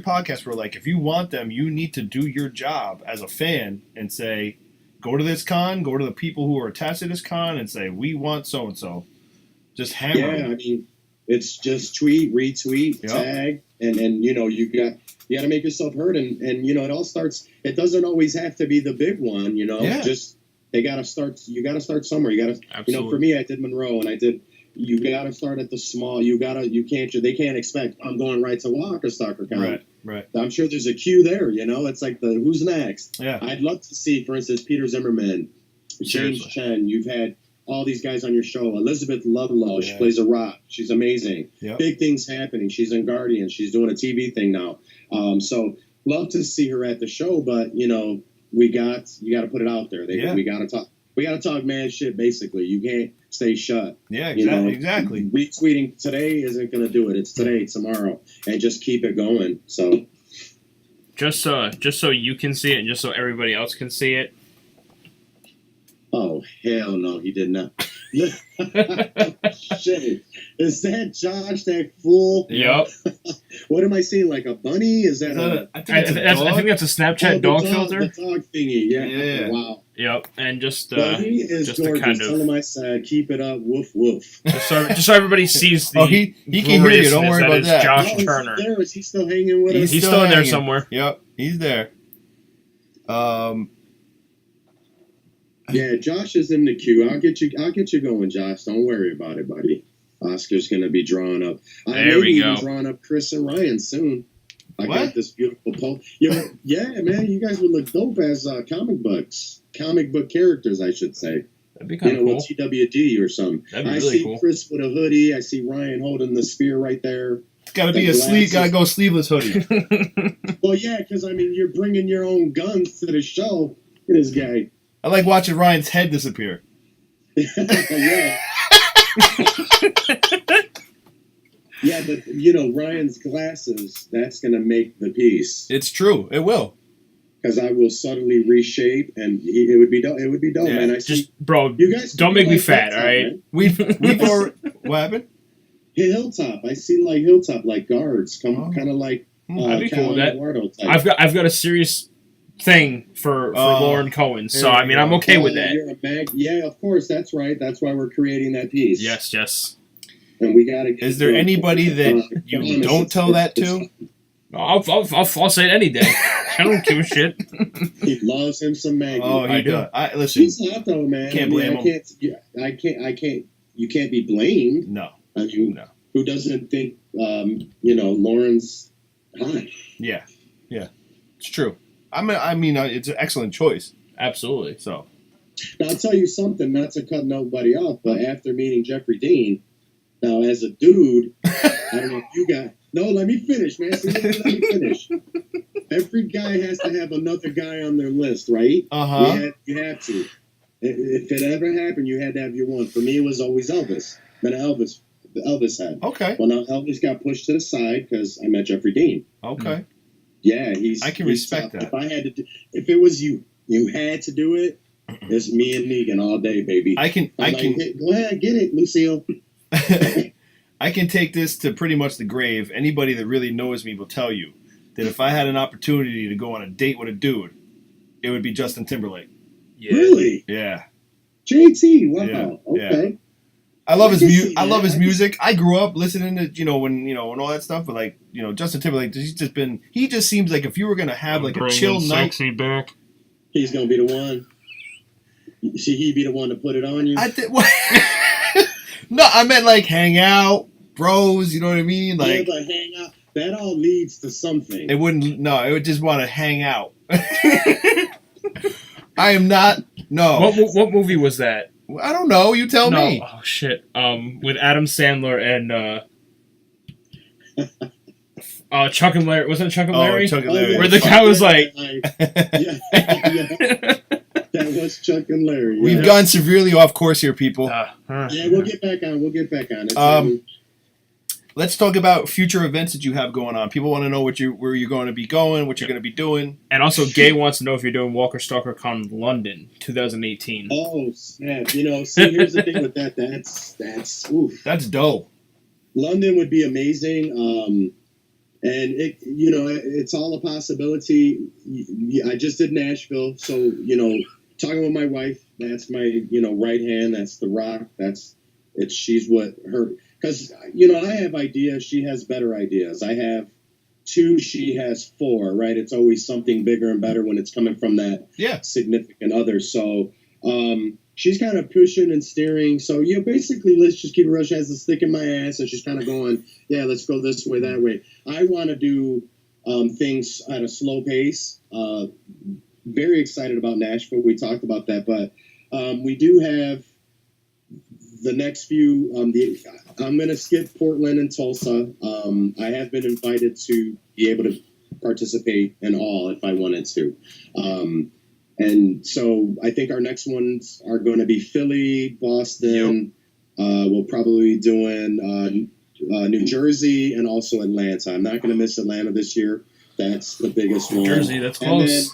podcast we're like, if you want them, you need to do your job as a fan and say, go to this con, go to the people who are attached to this con and say, we want so-and-so. Just hammer. Yeah, I mean, it's just tweet, retweet, tag, and you got to make yourself heard. And it all starts, it doesn't always have to be the big one, just you got to start somewhere. You got to, for me, I did Monroe, and you got to start at the small. They can't expect I'm going right to Walker Soccer Con. Right. I'm sure there's a queue there. It's like who's next. Yeah. I'd love to see, for instance, Peter Zimmerman, James Chen. You've had all these guys on your show. Elizabeth Ludlow, she Yeah. plays a rock. She's amazing. Yep. Big things happening. She's in Guardian. She's doing a TV thing now. So love to see her at the show, but you know, you got to put it out there. Yeah. We got to talk. We got to talk mad shit. Basically, you can't stay shut. Yeah, You know, exactly. Retweeting today isn't going to do it. It's today, tomorrow, and just keep it going. So Just so you can see it, and just so everybody else can see it. oh hell no, he did not. Shit, is that Josh? That fool? Yep. What am I seeing? Like a bunny? Is that a? I think it's a I dog. think that's a Snapchat the dog The filter. dog thingy. Yeah. Yeah. Wow. Yep. And just Well, he is just to gorgeous. kind of- Tell him I said, keep it up. Woof woof. just so everybody sees the. Oh, he can hear you. Don't gloriousness worry about is that. Josh Oh, is he Turner. there? Is he still hanging with us? He's still in there hanging. somewhere. Yep, he's there. Yeah, Josh is in the queue. I'll get you going, Josh. Don't worry about it, buddy. Oscar's gonna be drawn up. There we go. Drawing up Chris and Ryan soon. I What? got this beautiful poem. Yeah, man, you guys would look dope as comic book characters, I should say. That'd be kind of with cool. TWD or something. That'd be I really see cool. Chris with a hoodie. I see Ryan holding the spear right there. It's got to be The a sleeve. Got to glasses. go sleeveless hoodie. Well, yeah, because I mean, you're bringing your own guns to the show. Look at this guy. I like watching Ryan's head disappear. Yeah. Yeah, but Ryan's glasses, that's gonna make the piece. It's true. It will. Because I will subtly reshape, and it would be dope. It would be dope, Yeah, man. I see Just bro, you guys. don't make me fat, Hilltop, all right? man. We've already. What happened? Hilltop. I see like Hilltop, like guards, Oh. kind of like I'd be cool with Cal that. Eduardo type. I've got a serious thing for Lauren Cohen, so there I you mean go. I'm okay with that. You're a mag. Yeah, of course. That's right. That's why we're creating that piece. Yes. And we got to. Is there anybody that you don't tell that to? I'll say it any day. I don't give a shit. He loves him some Maggie. Oh, I he do. does. Listen. She's hot though, man. Can't blame him. I can't. You can't be blamed. No. I mean, No. who doesn't think Lauren's hot? Yeah. It's true. I mean, it's an excellent choice. Absolutely. So. Now, I'll tell you something, not to cut nobody off, but after meeting Jeffrey Dean, now as a dude, I don't know if you got. No, let me finish, man. See, let me finish. Every guy has to have another guy on their list, right? You have to. If it ever happened, you had to have your one. For me, it was always Elvis. But Elvis had. Okay. Well, now Elvis got pushed to the side because I met Jeffrey Dean. Okay. Yeah, I can he's respect tough. that. If I had to, if it was you had to do it. It's me and Negan all day, baby. I can. Go ahead, get it, Lucille. I can take this to pretty much the grave. Anybody that really knows me will tell you that if I had an opportunity to go on a date with a dude, it would be Justin Timberlake. Yeah. Really? Yeah. JT, wow. Yeah, Okay. I love his I can see I love that. his music. I grew up listening to when all that stuff, but like Justin Timberlake, he just seems like if you were gonna have like a chill night. Sexy back. He's gonna be the one. See, he'd be the one to put it on you. No, I meant like hang out, bros. You know what I mean? Yeah, Like but hang out. That all leads to something. it wouldn't. No, it would just want to hang out. I am not. No, What movie was that? I don't know. You tell No. me. Oh shit. With Adam Sandler and Chuck and Larry. Wasn't it Chuck and Larry? Chuck and Oh, Larry. yeah. Where the guy was like, yeah. That was Chuck and Larry. Yeah. We've gone severely off course here, people. Yeah, we'll get back on. It's, Let's talk about future events that you have going on. People want to know where you're going to be going, what you're going to be doing. And also, Gay wants to know if you're doing Walker Stalker Con London 2018. oh snap! See, here's the thing with that. That's oof. That's dope. London would be amazing. And it's all a possibility. I just did Nashville, so talking with my wife, that's my right hand. That's the rock. She's what her. Because, I have ideas. She has better ideas. I have 2. She has 4, right? It's always something bigger and better when it's coming from that significant other. So she's kind of pushing and steering. So, basically, let's just keep it real. She has a stick in my ass, and she's kind of going, yeah, let's go this way, that way. I want to do things at a slow pace. Very excited about Nashville. We talked about that. But we do have the next few, I'm going to skip Portland and Tulsa. I have been invited to be able to participate in all if I wanted to. And so I think our next ones are going to be Philly, Boston. We'll probably be doing New Jersey and also Atlanta. I'm not going to miss Atlanta this year. That's the biggest one. Jersey, that's And close. then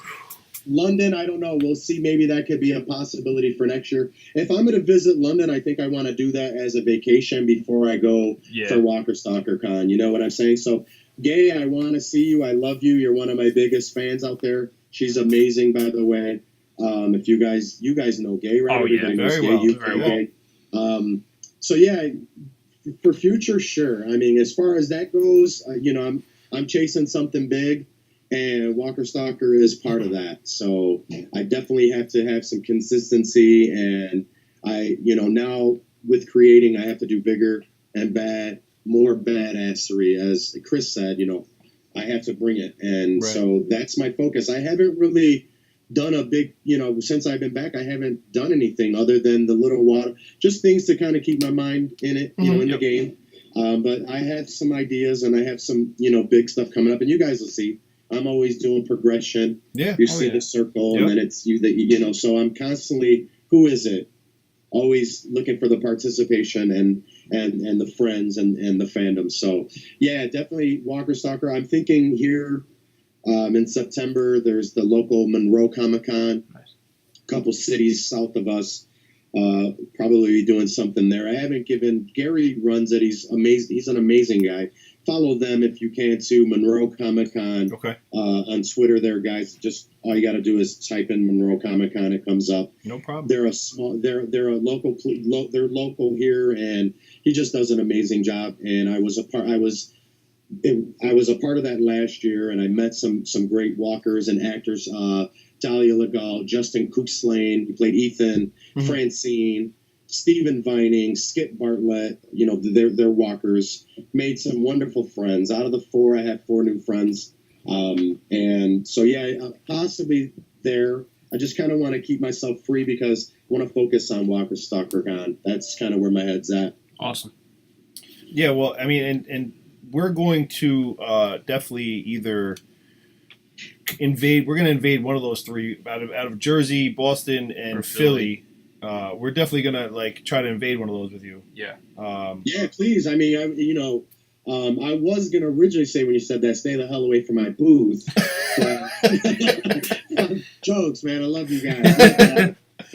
London, I don't know. We'll see. Maybe that could be a possibility for next year. If I'm going to visit London, I think I want to do that as a vacation before I go for Walker Stalker Con. You know what I'm saying? So, Gay, I want to see you. I love you. You're one of my biggest fans out there. She's amazing, by the way. If you guys know Gay, right? Oh, yeah, Everybody knows very Gay. well, You very know Gay. So yeah, for future, sure. I mean, as far as that goes, I'm chasing something big, and Walker Stalker is part of that. So I definitely have to have some consistency, and now with creating, I have to do bigger and more badassery. As Chris said, I have to bring it, and so that's my focus. I haven't really done a big, since I've been back, I haven't done anything other than the little water, just things to kind of keep my mind in it, in the game. But I have some ideas, and I have some, big stuff coming up, and you guys will see. I'm always doing progression. Yeah. You see the circle, and then it's you that, so I'm constantly, who is it? Always looking for the participation and the friends and the fandom. So yeah, definitely Walker Stalker. I'm thinking here, in September, there's the local Monroe Comic-Con, a couple cities south of us, probably doing something there. I haven't Gary runs it. He's amazing. He's an amazing guy. Follow them if you can too, Monroe Comic-Con. Okay. On Twitter there, guys. Just all you got to do is type in Monroe Comic-Con. It comes up. No problem. They're a local, they're local here, and he just does an amazing job. And I was a part of that last year, and I met some great walkers and actors. Dahlia Legal, Justin Cookslane, he played Ethan, Francine, Stephen Vining, Skip Bartlett. They're walkers. Made some wonderful friends. Out of the 4, I have 4 new friends. And so yeah, possibly there. I just kind of want to keep myself free because I want to focus on Walker Stalker Con. That's kind of where my head's at. Awesome. Yeah, well, I mean, and we're going to definitely either invade. We're going to invade one of those 3 out of Jersey, Boston, and Philly. We're definitely going to try to invade one of those with you. Yeah. Yeah, please. I mean, I was going to originally say when you said that, stay the hell away from my booth. Jokes, man. I love you guys.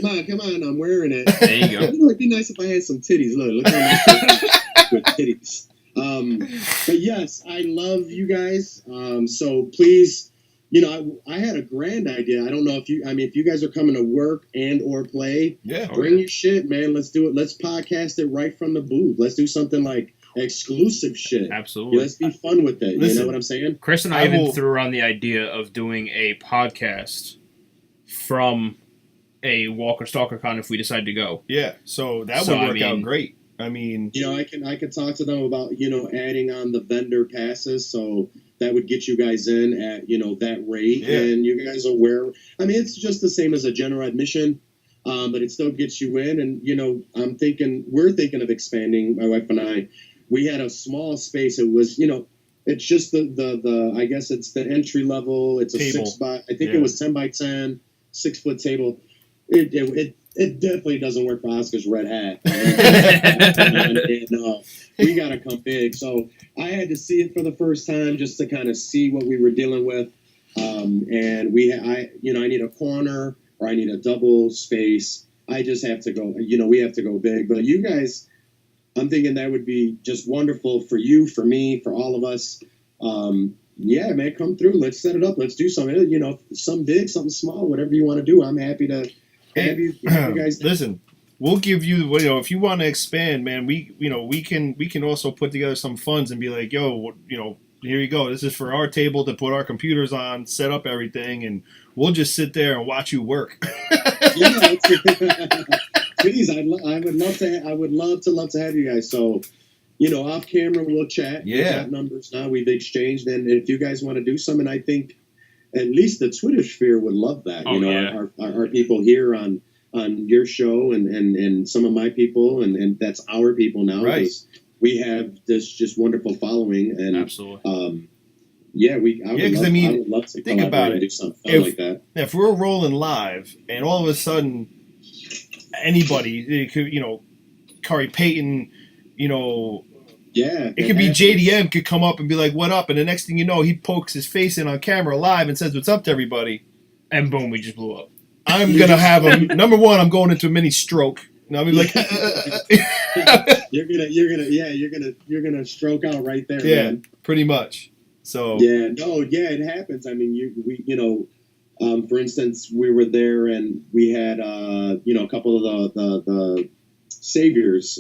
Come on. I'm wearing it. There you go. It'd be nice if I had some titties. Look how nice with titties. But yes, I love you guys. So please, I had a grand idea. I don't know if you guys are coming to work and or play, bring your shit, man. Let's do it. Let's podcast it right from the booth. Let's do something like exclusive shit. Absolutely. Let's be fun with it. Listen, you know what I'm saying? Chris and I even threw around the idea of doing a podcast from a Walker Stalker Con if we decide to go. Yeah, so that would work out great. I mean, I can talk to them about adding on the vendor passes, so that would get you guys in at that rate, and you guys are aware. I mean, it's just the same as a general admission, but it still gets you in. And we're thinking of expanding. My wife and I, we had a small space. It was it's just the I guess it's the entry level. It's a table. 6 by it was 10 by 10, 6-foot table. It definitely doesn't work for Oscar's red hat. We got to come big. So I had to see it for the first time just to kind of see what we were dealing with. And I need a corner or I need a double space. I just have to go, we have to go big. But you guys, I'm thinking that would be just wonderful for you, for me, for all of us. Yeah, man, come through. Let's set it up. Let's do something, something big, something small, whatever you want to do. I'm happy to have you guys. Listen, we'll give you, if you want to expand, man, we can also put together some funds and be like, yo, here you go. This is for our table to put our computers on, set up everything, and we'll just sit there and watch you work. Yeah, please. I would love to have you guys. So, off camera we'll chat. Yeah. We've got numbers now. We've exchanged, and if you guys want to do something, I think at least the Twitter sphere would love that. Our people here on on your show and some of my people, and that's our people now. Right. We have this just wonderful following, and Absolutely. I would love to think about and it. do something like that. If we're rolling live and all of a sudden anybody, it could, Corey Payton, it could be JDM could come up and be like, "What up?" And the next thing you know, he pokes his face in on camera live and says, "What's up to everybody?" And boom, we just blew up. I'm gonna have a number one. I'm going into a mini stroke. I'm like, you're gonna stroke out right there. Yeah, man. pretty much. So it happens. I mean, for instance, we were there and we had a couple of the saviors.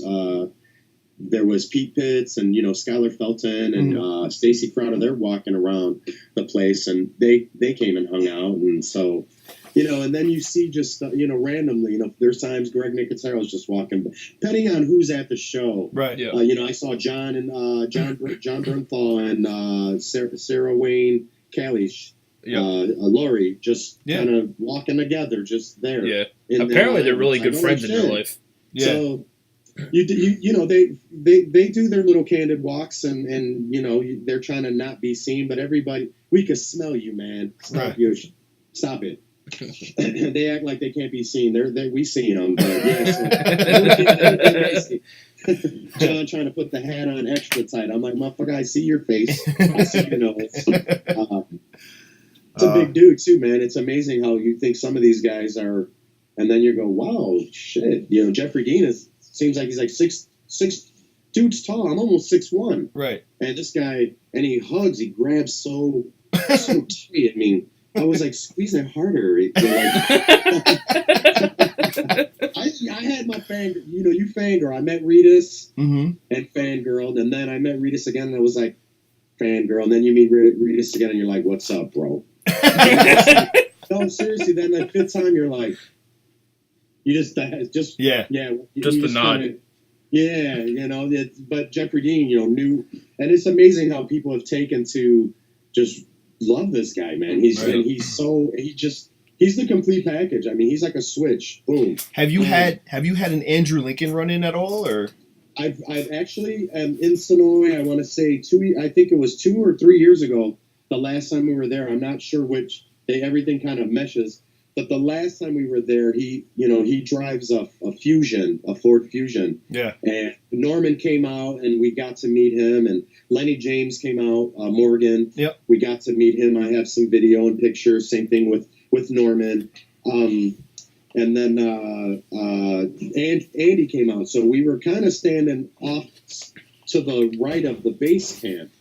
There was Pete Pitts and Skylar Felton and Stacy Crowder. They're walking around the place, and they came and hung out, and so. And then you see just, randomly, there's times Greg Nicotero's just walking, depending on who's at the show. Right. Yeah. I saw John and John Bernthal and Sarah Wayne Kalish, Lori, just kind of walking together, just there. Yeah. Apparently they're really good friends in real life. Yeah. So they do their little candid walks and they're trying to not be seen, but everybody, we can smell you, man. Stop it. They act like they can't be seen. We seen them, but John trying to put the hat on extra tight. I'm like, motherfucker, I see your face. I see your nose. It's a big dude too, man. It's amazing how you think some of these guys are, and then you go, wow, shit. Jeffrey Dean seems like he's like six dudes tall. I'm almost 6'1". Right. And this guy, and he hugs, he grabs so tight. I mean. I was like, squeeze it harder. I had my fangirl. You fangirl. I met Ritas and fangirled, and then I met Ritas again, and I was like, fangirl. And then you meet Ritas again, and you're like, what's up, bro? No, seriously. Then the fifth time, you're like, you just just the nod. But Jeffrey Dean, knew, and it's amazing how people have taken to just. Love this guy, man. He's the complete package. I mean, he's like a switch. Boom. Have you had an Andrew Lincoln run in at all, or? I've actually in Sonoy. I want to say I think it was 2 or 3 years ago. The last time we were there, I'm not sure which. Everything kind of meshes. But the last time we were there, he drives a Fusion, a Ford Fusion. Yeah. And Norman came out, and we got to meet him. And Lenny James came out, Morgan. Yep. We got to meet him. I have some video and pictures. Same thing with Norman. And then Andy came out. So we were kind of standing off to the right of the base camp.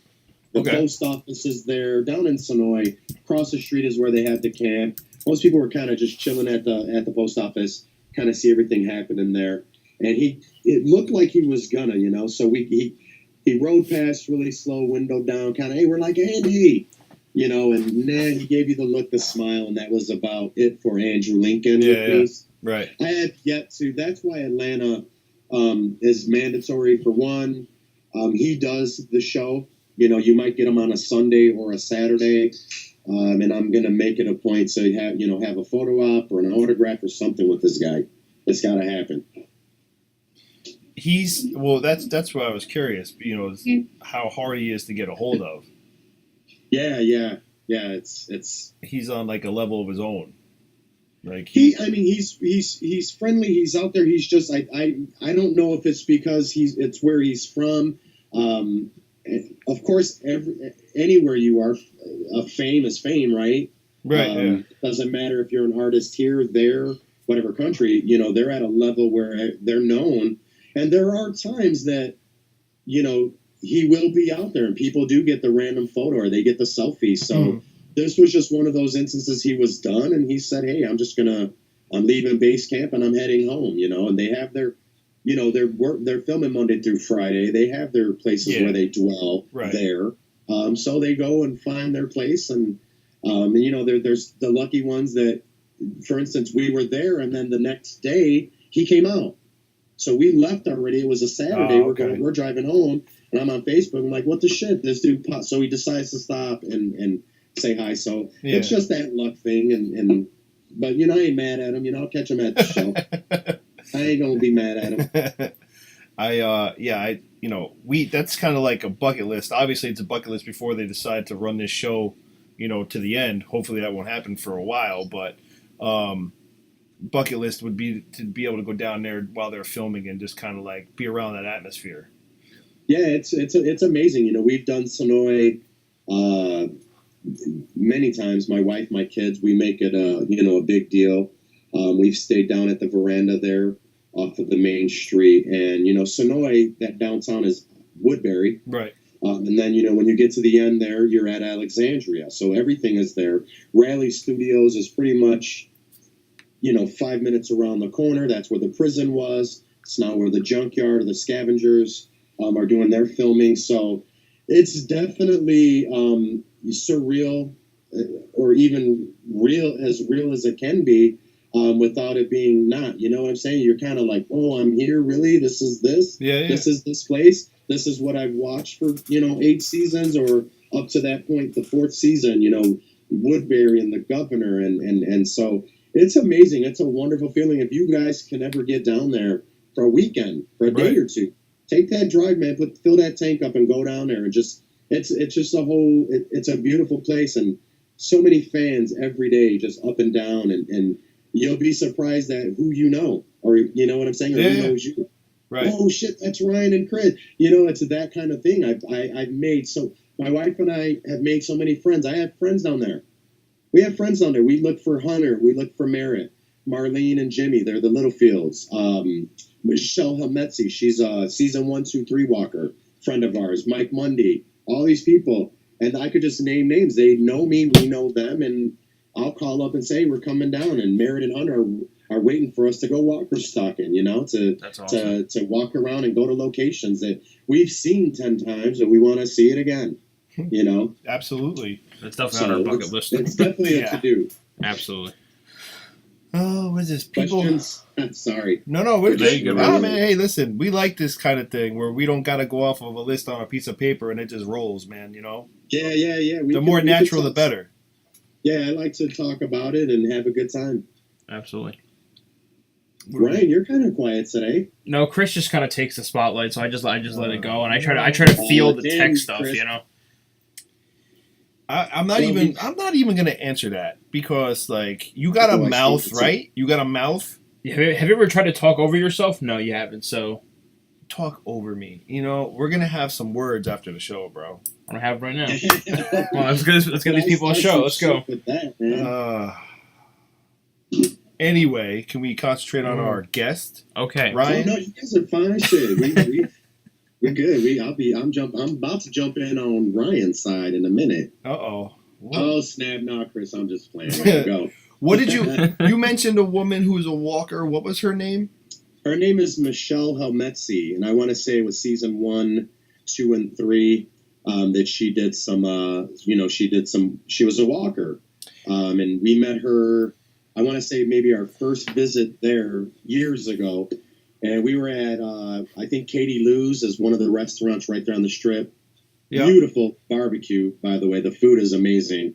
The post office is there. Down in Sonoy, across the street is where they had the camp. Most people were kind of just chilling at the post office, kind of see everything happening there. And it looked like he was gonna, So he rode past really slow, window down, kind of, hey, we're like Andy, and then he gave you the look, the smile, and that was about it for Andrew Lincoln. Yeah. Right. I had yet to. That's why Atlanta is mandatory for one. He does the show. You might get him on a Sunday or a Saturday. And I'm gonna make it a point so you have a photo op or an autograph or something with this guy. It's gotta happen. That's why I was curious. How hard he is to get a hold of. Yeah. It's he's on like a level of his own. Like he's friendly. He's out there. He's just I don't know if it's because it's where he's from. Of course, anywhere you are, fame is fame, right? Right. Doesn't matter if you're an artist here, there, whatever country. They're at a level where they're known, and there are times that, he will be out there, and people do get the random photo or they get the selfie. So this was just one of those instances. He was done, and he said, "Hey, I'm leaving base camp and I'm heading home." And they have their. They're filming Monday through Friday. They have their places where they dwell there. So they go and find their place. And there's the lucky ones that, for instance, we were there, and then the next day he came out. So we left already. It was a Saturday. We're driving home, and I'm on Facebook. I'm like, what the shit? This dude popped. So he decides to stop and say hi. So it's just that luck thing. And But I ain't mad at him. I'll catch him at the show. I ain't gonna be mad at him. That's kind of like a bucket list. Obviously, it's a bucket list before they decide to run this show, to the end. Hopefully, that won't happen for a while. But bucket list would be to be able to go down there while they're filming and just kind of like be around that atmosphere. Yeah, it's amazing. We've done Sonoy many times. My wife, my kids, we make it a big deal. We've stayed down at the veranda there off of the main street, and Sonoy, that downtown is Woodbury, right? And then when you get to the end there, you're at Alexandria, so everything is there. Raleigh Studios is pretty much 5 minutes around the corner. That's where the prison was. It's now where the junkyard or the scavengers are doing their filming. So it's definitely surreal, or even real as it can be, without it being not. You know what I'm saying? You're kind of like, oh, I'm here, really? This is this? Yeah. This is this place? This is what I've watched for, 8 seasons, or up to that point, the 4th season, Woodbury and the Governor. And so it's amazing. It's a wonderful feeling. If you guys can ever get down there for a weekend, for a day or two, take that drive, man, fill that tank up and go down there. And just, it's just it's a beautiful place. And so many fans every day, just up and down. And you'll be surprised at who or you know what I'm saying? Or who knows you. Right. Oh shit, that's Ryan and Chris. It's that kind of thing. I've made my wife and I have made so many friends. I have friends down there. We have friends down there. We look for Hunter. We look for Merritt, Marlene and Jimmy. They're the Littlefields. Michelle Helmetzi. She's a season 1, 2, 3 walker, friend of ours. Mike Mundy. All these people, and I could just name names. They know me. We know them, and I'll call up and say we're coming down. And Merritt and Hunter are waiting for us to go walker stalking, That's awesome. to walk around and go to locations that we've seen 10 times and we want to see it again, Absolutely. That's definitely on our bucket list. It's definitely a to-do. Absolutely. Oh, what is this? People. Questions? I'm sorry. No, we're There you good. go, Oh, man. man, hey, listen, we like this kind of thing where we don't got to go off of a list on a piece of paper and it just rolls, man, Yeah. The more natural, the better. Yeah, I like to talk about it and have a good time. Absolutely. Ryan, you're kind of quiet today. No, Chris just kind of takes the spotlight, so I just let it go, and I try to feel the tech stuff, Chris. I'm not even gonna answer that because you got a mouth, right? You got a mouth. Have you ever tried to talk over yourself? No, you haven't. So talk over me. We're gonna have some words after the show, bro. I don't have it right now. Well, let's get these people a show. Let's go. With that, man. Anyway, can we concentrate on our guest? Okay, Ryan. Oh, no, you guys are fine. Shit, we're good. I'm about to jump in on Ryan's side in a minute. Uh-oh. Oh snap! No, Chris, I'm just playing. There you go. What did you mentioned a woman who's a walker? What was her name? Her name is Michelle Helmetzi, and I want to say it was season 1, 2, and 3 that she did some. She was a walker, and we met her. I want to say maybe our first visit there years ago. And we were at, I think Katie Lou's is one of the restaurants right there on the strip. Yep. Beautiful barbecue, by the way. The food is amazing.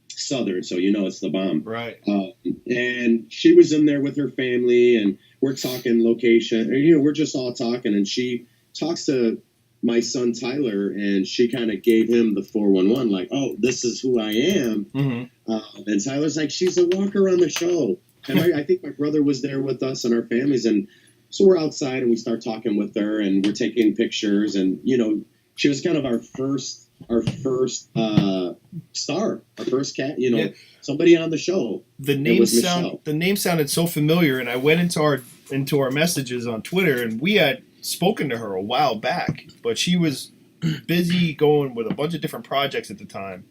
Southern, so it's the bomb. Right. And she was in there with her family, and we're talking location. And, we're just all talking, and she talks to my son Tyler, and she kind of gave him the 411, like, oh, this is who I am. Mm-hmm. And Tyler's like, she's a walker on the show. And I think my brother was there with us and our families. And so we're outside and we start talking with her and we're taking pictures. And, she was kind of our first star, our first cat, somebody on the show. The name sounded so familiar. And I went into our messages on Twitter and we had spoken to her a while back, but she was busy going with a bunch of different projects at the time.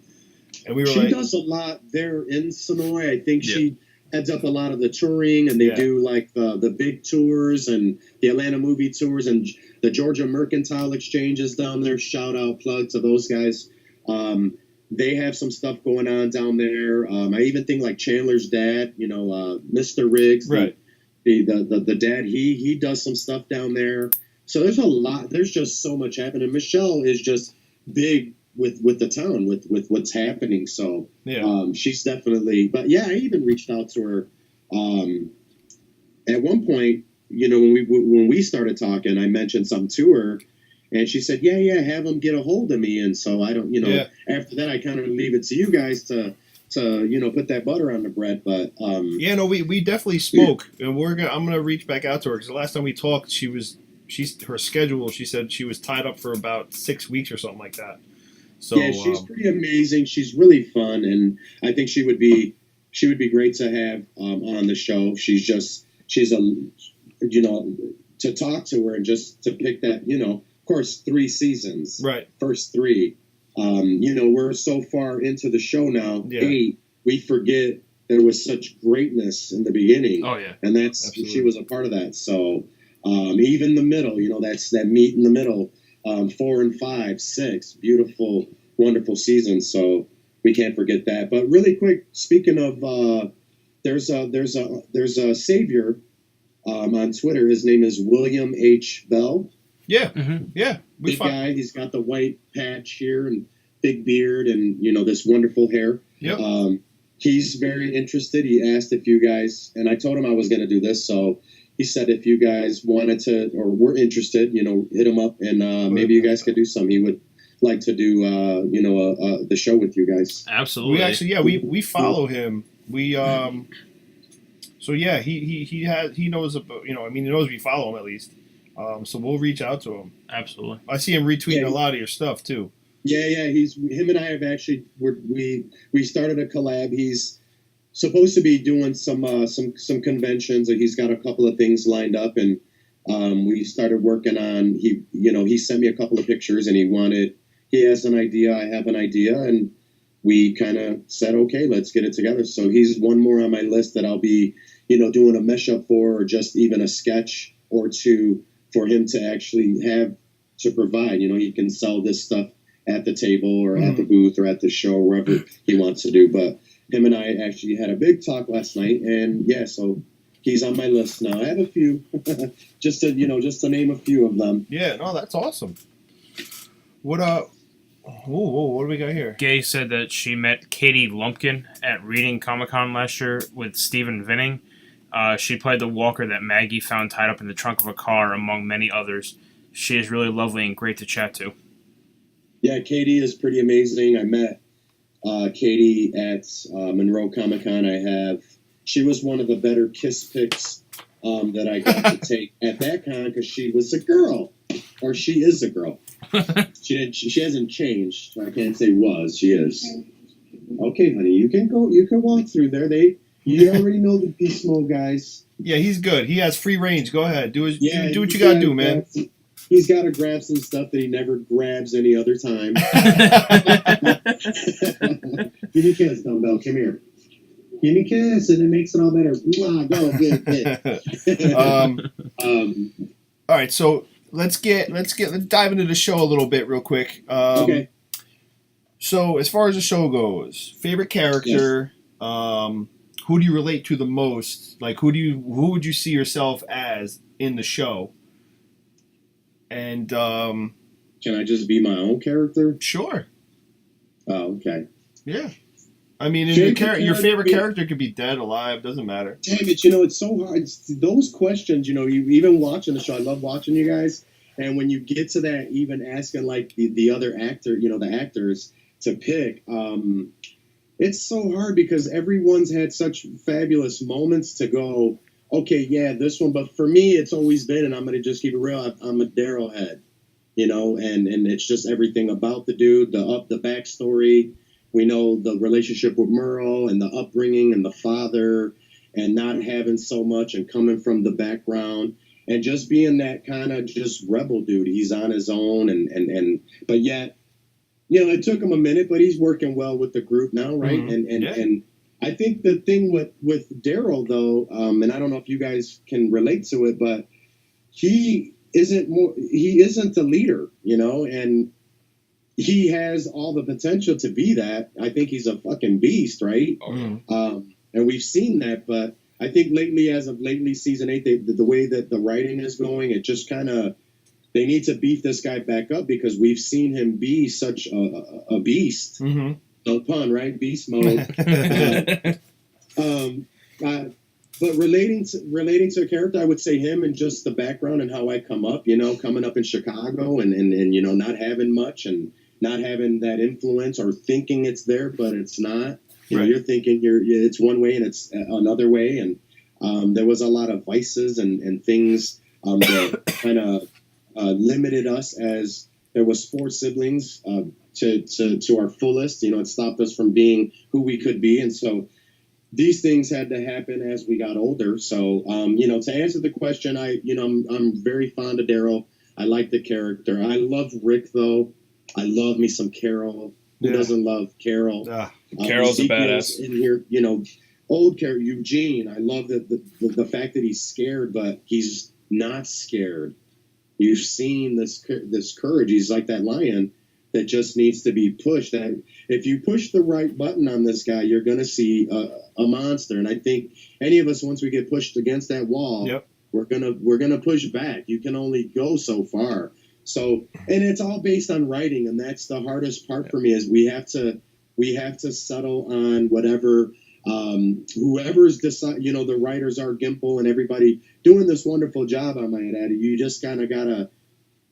And she does a lot there in Sonoy. I think she heads up a lot of the touring, and they do like the big tours and the Atlanta movie tours and the Georgia Mercantile Exchanges down there. Shout out, plug to those guys. They have some stuff going on down there. I even think like Chandler's dad, Mr. Riggs, right? The dad, he does some stuff down there. So there's a lot. There's just so much happening. Michelle is just big with the town, with what's happening. So Yeah. she's definitely. But yeah, I even reached out to her at one point. You know, when we started talking, I mentioned something to her, and she said, "Yeah, have them get a hold of me." And so I don't, after that, I kind of leave it to you guys to put that butter on the bread. But yeah, no, we definitely spoke, and I'm gonna reach back out to her because the last time we talked, her schedule. She said she was tied up for about 6 weeks or something like that. So yeah, she's pretty amazing. She's really fun, and I think she would be great to have on the show. She's to talk to her and just to pick that, of course, 3 seasons, right, first 3. We're so far into the show now, 8, we forget there was such greatness in the beginning. Oh yeah, and she was a part of that. So even the middle, that's that meat in the middle. 4 and 5, 6, beautiful, wonderful seasons. So we can't forget that. But really quick, speaking of, there's a savior on Twitter. His name is William H. Bell. Yeah, big guy. He's got the white patch here and big beard and this wonderful hair. Yep. He's very interested. He asked if you guys, and I told him I was going to do this, so he said if you guys wanted to or were interested, hit him up and maybe you guys could do some. He would like to do the show with you guys. Absolutely. We actually we follow him. We so yeah, he knows about he knows we follow him at least. So we'll reach out to him. Absolutely. I see him retweeting a lot of your stuff too. Yeah. Him and I have actually we started a collab. He's supposed to be doing some conventions, and he's got a couple of things lined up, and we started working on. He sent me a couple of pictures, and he has an idea. I have an idea, and we kind of said, okay, let's get it together. So he's one more on my list that I'll be doing a mesh up for, or just even a sketch or two for him to actually have to provide. He can sell this stuff at the table or at the booth or at the show, wherever he wants to do. But him and I actually had a big talk last night, and so he's on my list now. I have a few, just to name a few of them. Yeah, no, that's awesome. What what do we got here? Gay said that she met Katie Lumpkin at Reading Comic-Con last year with Stephen Vinning. She played the walker that Maggie found tied up in the trunk of a car, among many others. She is really lovely and great to chat to. Yeah, Katie is pretty amazing. I met Katie at Monroe Comic Con. She was one of the better kiss pics that I got to take at that con because she was a girl, or she is a girl. She hasn't changed. So I can't say was. She is. Okay, honey, you can go. You can walk through there. You already know the Beast Mode guys. Yeah, he's good. He has free range. Go ahead, do what you gotta do, man. He's got to grab some stuff that he never grabs any other time. Give me a kiss, Dumbbell. Come here. Give me a kiss, and it makes it all better. Mwah, go, good. All right, so let's dive into the show a little bit real quick. Okay. So as far as the show goes, favorite character, who do you relate to the most? Like who would you see yourself as in the show? And can I just be my own character? Sure. Oh, okay. Yeah. I mean, your favorite character could be dead, alive, doesn't matter. Damn it, it's so hard. Those questions, you even watching the show, I love watching you guys. And when you get to that, even asking like the other actor, the actors to pick, it's so hard because everyone's had such fabulous moments to go, okay, yeah, this one. But for me, it's always been, and I'm going to just keep it real, I'm a Daryl head, and it's just everything about the dude, the backstory. We know the relationship with Merle and the upbringing and the father and not having so much and coming from the background and just being that kind of just rebel dude. He's on his own but yet, it took him a minute, but he's working well with the group now, right? Mm-hmm. And I think the thing with Daryl though, and I don't know if you guys can relate to it, but he isn't the leader, and he has all the potential to be that. I think he's a fucking beast, right? Mm-hmm. And we've seen that, but I think as of lately, season 8, the way that the writing is going, it just kind of, they need to beef this guy back up because we've seen him be such a beast. Mm-hmm. No pun, right? Beast mode. But relating to a character, I would say him and just the background and how I come up, coming up in Chicago and not having much and not having that influence or thinking it's there, but it's not. You're thinking it's one way and it's another way. And there was a lot of vices and things that kind of limited us as there was 4 siblings to our fullest. It stopped us from being who we could be. And so these things had to happen as we got older. So, to answer the question, I'm very fond of Daryl. I like the character. I love Rick, though. I love me some Carol. Who doesn't love Carol? Carol's a badass. In here, old Carol, Eugene. I love the fact that he's scared, but he's not scared. You've seen this courage. He's like that lion that just needs to be pushed. That if you push the right button on this guy, you're going to see a monster. And I think any of us, once we get pushed against that wall, we're gonna push back. You can only go so far. So, and it's all based on writing, and that's the hardest part for me. Is we have to settle on whatever whoever's decide. The writers are Gimple and everybody doing this wonderful job. I might add. You just kind of gotta.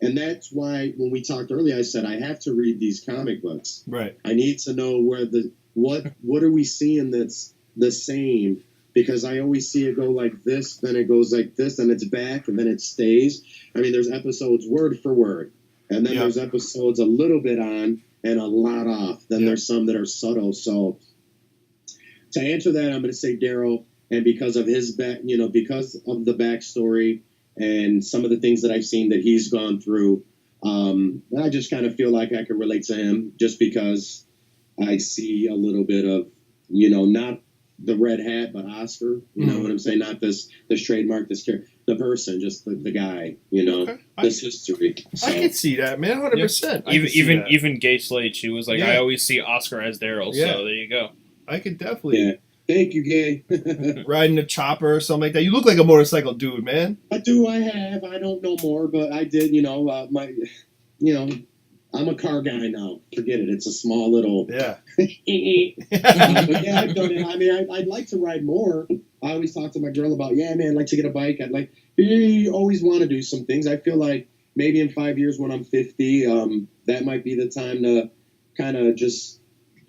And that's why when we talked earlier, I said I have to read these comic books. Right. I need to know where what are we seeing that's the same, because I always see it go like this, then it goes like this, and it's back, and then it stays. I mean, there's episodes word for word, and then there's episodes a little bit on and a lot off. Then there's some that are subtle. So to answer that, I'm going to say Daryl, and because of his because of the backstory and some of the things that I've seen that he's gone through, I just kind of feel like I can relate to him just because I see a little bit of, not the red hat, but Oscar, you know what I'm saying? Not this trademark, the person, just the guy, this history. So. I can see that, man, 100%. Even Gay Slade, she was like, I always see Oscar as Daryl, so there you go. I could definitely. Yeah. Thank you, Gay. Riding a chopper or something like that. You look like a motorcycle dude, man. I do. I have. I don't know more, but I did. I'm a car guy now. Forget it. It's a small little. Yeah. But I've done it. I mean, I'd like to ride more. I always talk to my girl about, man, I'd like to get a bike. You always want to do some things. I feel like maybe in 5 years when I'm 50, that might be the time to kind of just.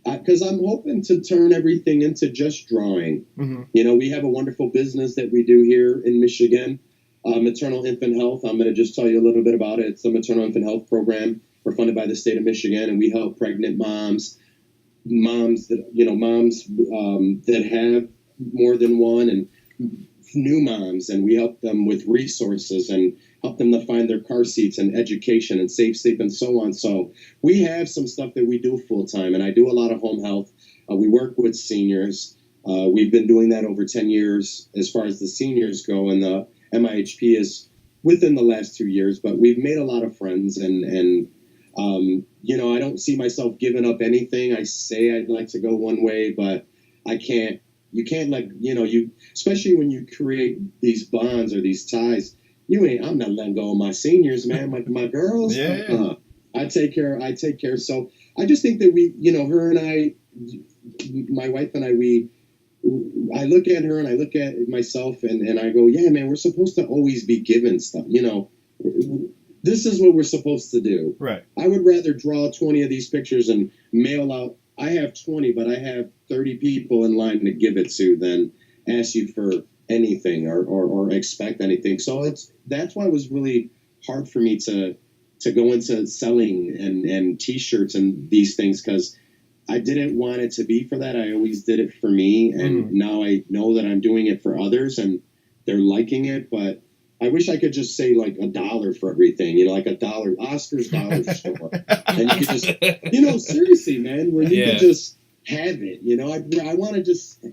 Because I'm hoping to turn everything into just drawing. Mm-hmm. We have a wonderful business that we do here in Michigan, Maternal Infant Health. I'm going to just tell you a little bit about it. It's the Maternal Infant Health Program. We're funded by the state of Michigan, and we help pregnant moms that that have more than one, and new moms, and we help them with resources and help them to find their car seats and education and safe sleep and so on. So we have some stuff that we do full time, and I do a lot of home health. We work with seniors. We've been doing that over 10 years as far as the seniors go, and the MIHP is within the last 2 years, but we've made a lot of friends, and I don't see myself giving up anything. I say I'd like to go one way, but I can't. You can't especially when you create these bonds or these ties. I'm not letting go of my seniors, man. My girls. Yeah. I take care. So I just think that her and I, my wife and I look at her and I look at myself and I go, yeah, man, we're supposed to always be given stuff. This is what we're supposed to do. Right. I would rather draw 20 of these pictures and mail out. I have 20, but I have 30 people in line to give it to than ask you for anything or expect anything. So that's why it was really hard for me to go into selling and T-shirts and these things, because I didn't want it to be for that. I always did it for me, and now I know that I'm doing it for others and they're liking it, but I wish I could just say like $1 for everything, like $1, Oscar's dollar store. And you could just, seriously, man, where you could just have it, I want to just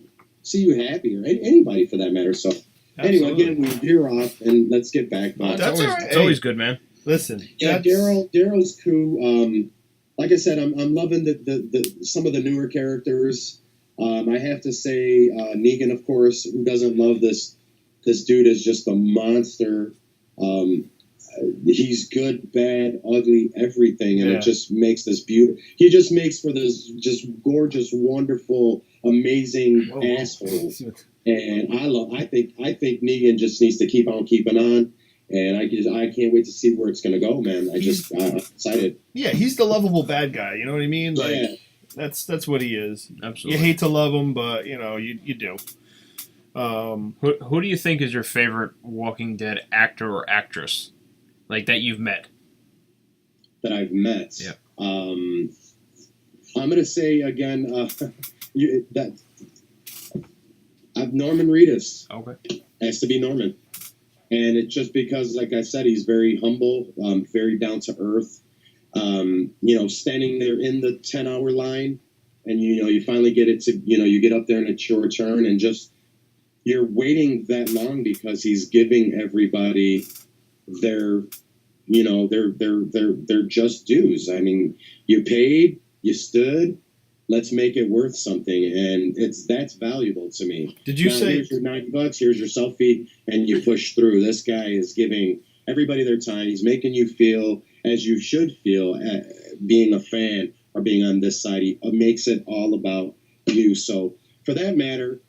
see you happy, or anybody for that matter. So anyway, again, we veer off and let's get back. It's always good, man. Listen. Yeah, Daryl's cool. Like I said, I'm loving the some of the newer characters. I have to say, Negan, of course, who doesn't love this dude is just a monster. he's good, bad, ugly, everything, and it just makes this beautiful. He just makes for this just gorgeous, wonderful, amazing asshole. And I think Negan just needs to keep on keeping on. And I can't wait to see where it's going to go, man. I'm excited. Yeah, he's the lovable bad guy. You know what I mean? Like, that's what he is. Absolutely. You hate to love him, but you do. Who do you think is your favorite Walking Dead actor or actress, like that you've met? That I've met. Yeah. I'm gonna say again Norman Reedus. Okay. Has to be Norman. And it's just because, like I said, he's very humble, very down to earth. Standing there in the 10-hour line, and you finally get it to, you get up there and it's your turn, and just you're waiting that long because he's giving everybody their just dues. I mean, you paid, you stood. Let's make it worth something, and that's valuable to me. Did you say here's your $90? Here's your selfie, and you push through. This guy is giving everybody their time. He's making you feel as you should feel being a fan or being on this side. He makes it all about you. So, for that matter,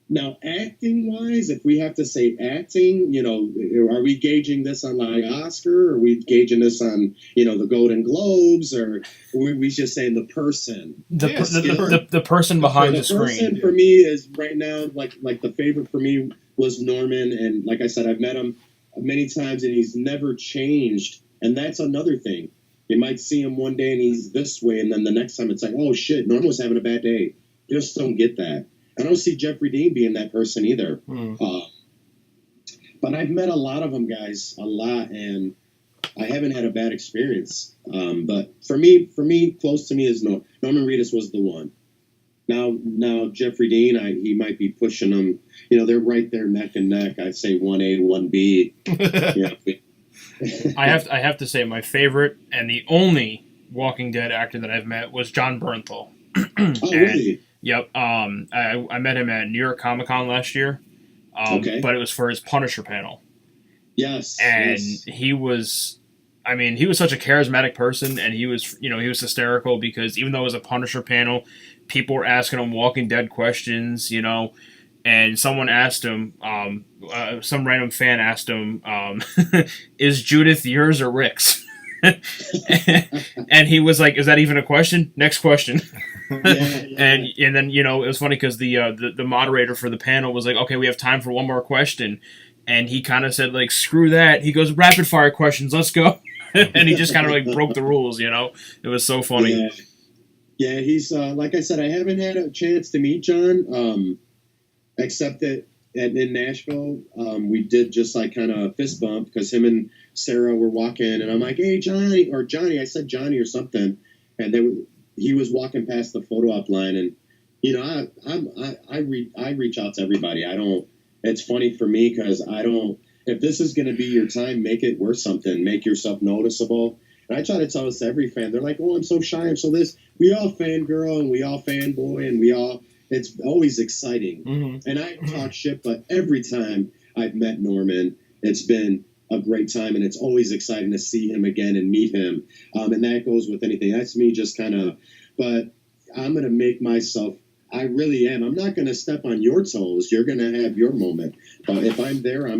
now acting-wise, if we have to say acting, are we gauging this on like Oscar? Or are we gauging this on the Golden Globes? Or are we just saying the person? The person behind the screen. The person for me is right now like the favorite for me was Norman, and like I said, I've met him many times, and he's never changed. And that's another thing. You might see him one day and he's this way, and then the next time it's like, oh shit, Norman was having a bad day. Just don't get that. I don't see Jeffrey Dean being that person either. But I've met a lot of them, guys, a lot, and I haven't had a bad experience. But for me, close to me is Norman Reedus was the one. Now Jeffrey Dean, he might be pushing them. They're right there neck and neck. I'd say 1A, 1B. I have to say my favorite and the only Walking Dead actor that I've met was John Bernthal. Oh, really? Yep. I met him at New York Comic Con last year. Okay. But it was for his Punisher panel. Yes. And he was such a charismatic person, and he was hysterical because even though it was a Punisher panel, people were asking him Walking Dead questions, and someone asked him, some random fan asked him, is Judith yours or Rick's? And he was like, is that even a question? Next question. And then it was funny because the moderator for the panel was like, okay, we have time for one more question, and he kind of said like, screw that. He goes, rapid fire questions, let's go. And he just kind of like broke the rules. It was so funny. Yeah, he's like I said, I haven't had a chance to meet John, except that in Nashville, we did just like kind of fist bump because him and Sarah were walking, and I'm like, hey, Johnny, I said Johnny or something, and he was walking past the photo op line, and I reach out to everybody. It's funny for me because if this is going to be your time, make it worth something, make yourself noticeable. And I try to tell this to every fan. They're like, oh, I'm so shy, I'm so this. We all fangirl and we all fanboy, and it's always exciting. Mm-hmm. And I talk shit, but every time I've met Norman, it's been a great time, and it's always exciting to see him again and meet him. And that goes with anything. That's me just kind of, but I'm going to make myself, I really am. I'm not going to step on your toes. You're going to have your moment. But if I'm there, I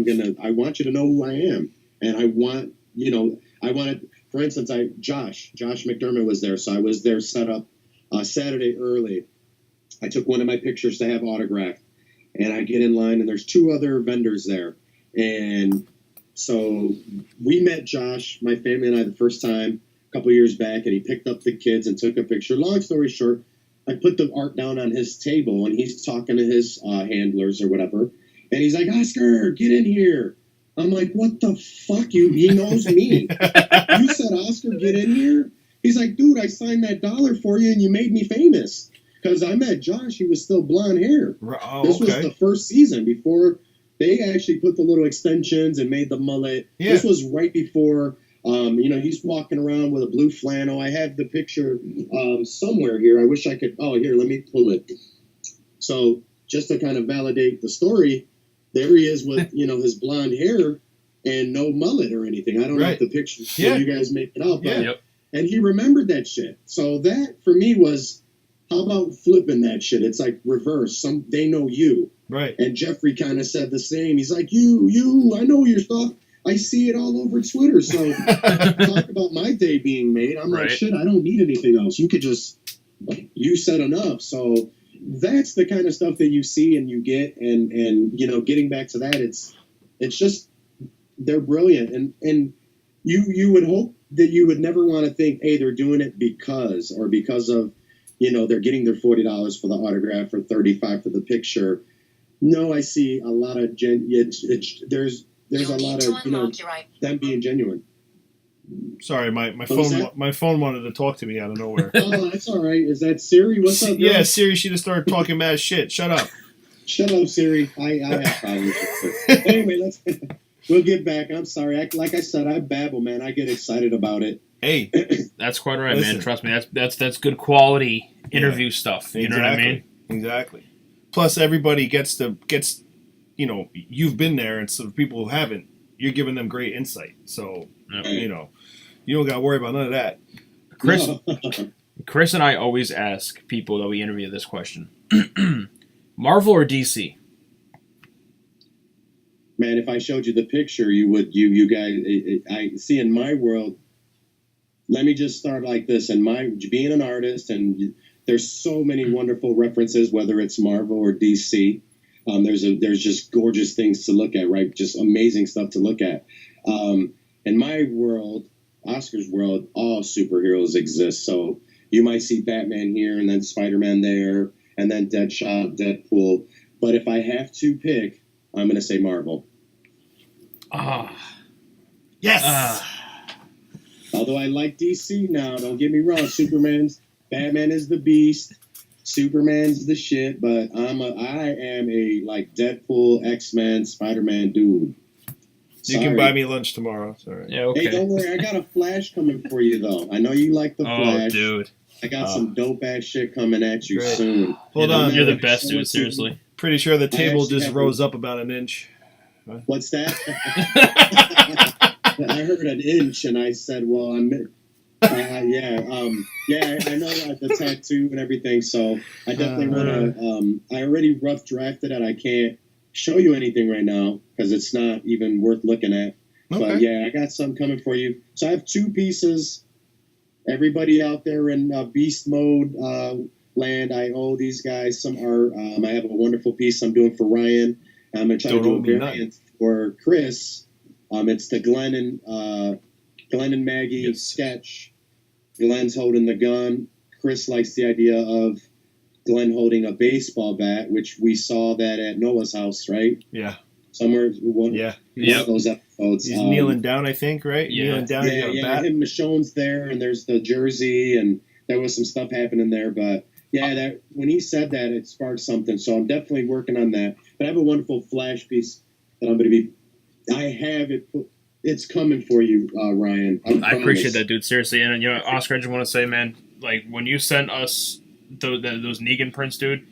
want you to know who I am. And I want to, for instance, Josh McDermott was there. So I was there set up Saturday early. I took one of my pictures to have autographed, and I get in line, and there's two other vendors there. And so we met Josh, my family and I, the first time a couple years back, and he picked up the kids and took a picture. Long story short, I put the art down on his table, and he's talking to his handlers or whatever. And he's like, Oscar, get in here. I'm like, what the fuck? He knows me. You said, Oscar, get in here? He's like, dude, I signed that $1 for you, and you made me famous. Because I met Josh, he was still blonde hair. Oh, this was the first season before they actually put the little extensions and made the mullet. Yeah. This was right before, he's walking around with a blue flannel. I have the picture somewhere here. I wish I could. Oh, here, let me pull it. So just to kind of validate the story, there he is with, his blonde hair. and no mullet or anything. I don't know if the picture you guys make it out, but and he remembered that shit. So that for me was, how about flipping that shit? It's like reverse. They know you. Right. And Jeffrey kind of said the same. He's like, you, I know your stuff. I see it all over Twitter. So talk about my day being made. I'm like, shit, I don't need anything else. You could just, you said enough. So that's the kind of stuff that you see and you get. And you know, getting back to that, it's just, they're brilliant. And you would hope that you would never want to think, hey, they're doing it because of, you know, they're getting their $40 for the autograph or $35 for the picture. No, I see a lot of there's a lot of, you know, them being genuine. Sorry, my phone wanted to talk to me out of nowhere. Oh, that's all right. Is that Siri? What's up, girl? Yeah, Siri, she just started talking mad shit. Shut up. Shut up, Siri. I have problems with it. Anyway, we'll get back. I'm sorry. Like I said, I babble, man. I get excited about it. Hey, that's quite right, man. Trust me, that's good quality interview stuff. You know what I mean? Exactly. Plus, everybody gets, you know, you've been there, and so people who haven't, you're giving them great insight. So, you know, you don't got to worry about none of that. Chris and I always ask people that we interview this question: Marvel or DC? Man, if I showed you the picture, you guys, I see in my world. Let me just start like this. And being an artist, and there's so many wonderful references, whether it's Marvel or DC. There's just gorgeous things to look at, right? Just amazing stuff to look at. In my world, Oscar's world, all superheroes exist. So you might see Batman here, and then Spider-Man there, and then Deadshot, Deadpool. But if I have to pick, I'm going to say Marvel. Yes. Although I like DC now, don't get me wrong. Batman is the beast. Superman's the shit, but I am a like Deadpool, X-Men, Spider-Man dude. You can buy me lunch tomorrow. Sorry. Yeah, okay. Hey, don't worry. I got a Flash coming for you, though. I know you like the Flash. Oh, dude. I got some dope-ass shit coming at you soon. Hold on. You're the best, dude. Seriously. Pretty sure the table just rose up about an inch. What's that? I heard an inch, and I said, well, I know the tattoo and everything, so I definitely want to, I already rough drafted it. I can't show you anything right now because it's not even worth looking at. Okay. But yeah, I got some coming for you. So I have 2 pieces. Everybody out there in beast mode land, I owe these guys some art. I have a wonderful piece I'm doing for Ryan. I'm going to try to do a variant for Chris. It's the Glenn and Maggie sketch. Glenn's holding the gun. Chris likes the idea of Glenn holding a baseball bat, which we saw that at Noah's house, right? Yeah. Somewhere. One of those episodes. He's kneeling down, I think, right? Yeah. Kneeling down. Yeah. Him, Michonne's there, and there's the jersey, and there was some stuff happening there. But yeah, that when he said that, it sparked something. So I'm definitely working on that. But I have a wonderful Flash piece that I'm going to be. I have it. It's coming for you, Ryan. I appreciate that, dude. Seriously, and you know, Oscar, I just want to say, man, like when you sent us those Negan prints, dude,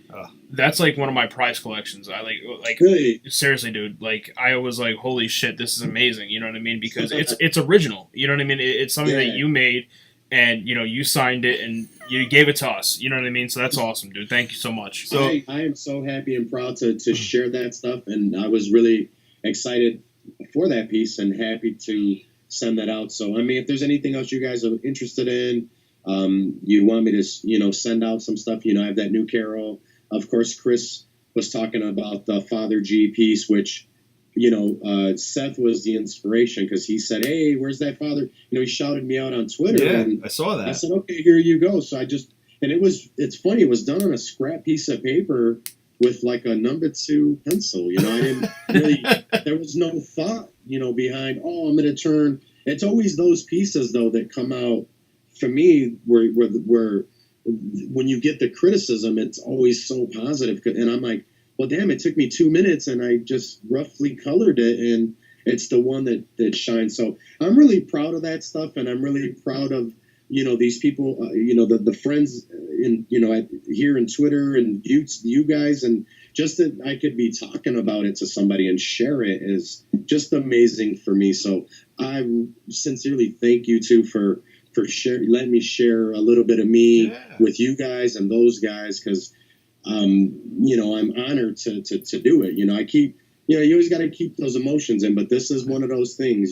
that's like one of my prize collections. I like really? Seriously, dude. Like I was like, holy shit, this is amazing. You know what I mean? Because it's original. You know what I mean? It's something that you made, and you know you signed it and you gave it to us. You know what I mean? So that's awesome, dude. Thank you so much. So I am so happy and proud to share that stuff, and I was really excited for that piece and happy to send that out. So, I mean, if there's anything else you guys are interested in, you want me to, you know, send out some stuff, you know, I have that new Carol. Of course, Chris was talking about the Father G piece, which, you know, Seth was the inspiration because he said, hey, where's that Father? You know, he shouted me out on Twitter. Yeah, and I saw that. I said, okay, here you go. So it's funny. It was done on a scrap piece of paper with like a number 2 pencil, you know, I didn't really, there was no thought, you know, behind, I'm going to turn, it's always those pieces though that come out for me where when you get the criticism, it's always so positive. And I'm like, well, damn, it took me 2 minutes and I just roughly colored it. And it's the one that shines. So I'm really proud of that stuff. And I'm really proud of, these people, the friends here in Twitter and you guys, and just that I could be talking about it to somebody and share it is just amazing for me. So I sincerely thank you two for letting me share a little bit of me with you guys and those guys, because I'm honored to do it. I keep, you always got to keep those emotions in, but this is one of those things,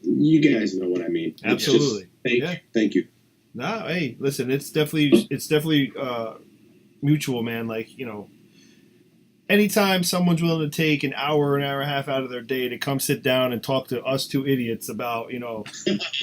you guys know what I mean. Absolutely. Thank you. Nah, hey, listen, it's definitely mutual, man. Like, anytime someone's willing to take an hour and a half out of their day to come sit down and talk to us two idiots about,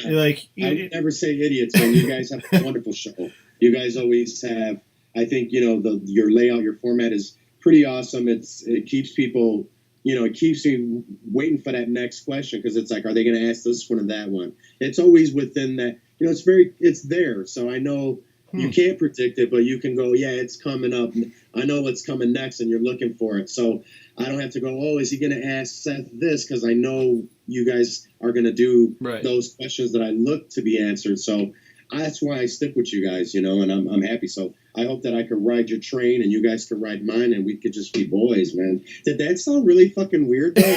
like, I never say idiots, man. You guys have a wonderful show. You guys always have. I think your layout, your format is pretty awesome. It keeps people. It keeps me waiting for that next question, because it's like, are they going to ask this one or that one? It's always within that. It's there. So I know you can't predict it, but you can go, yeah, it's coming up. I know what's coming next, and you're looking for it. So I don't have to go, oh, is he going to ask Seth this? Because I know you guys are going to do those questions that I look to be answered. So that's why I stick with you guys, and I'm happy. So I hope that I could ride your train and you guys could ride mine, and we could just be boys, man. Did that sound really fucking weird, though?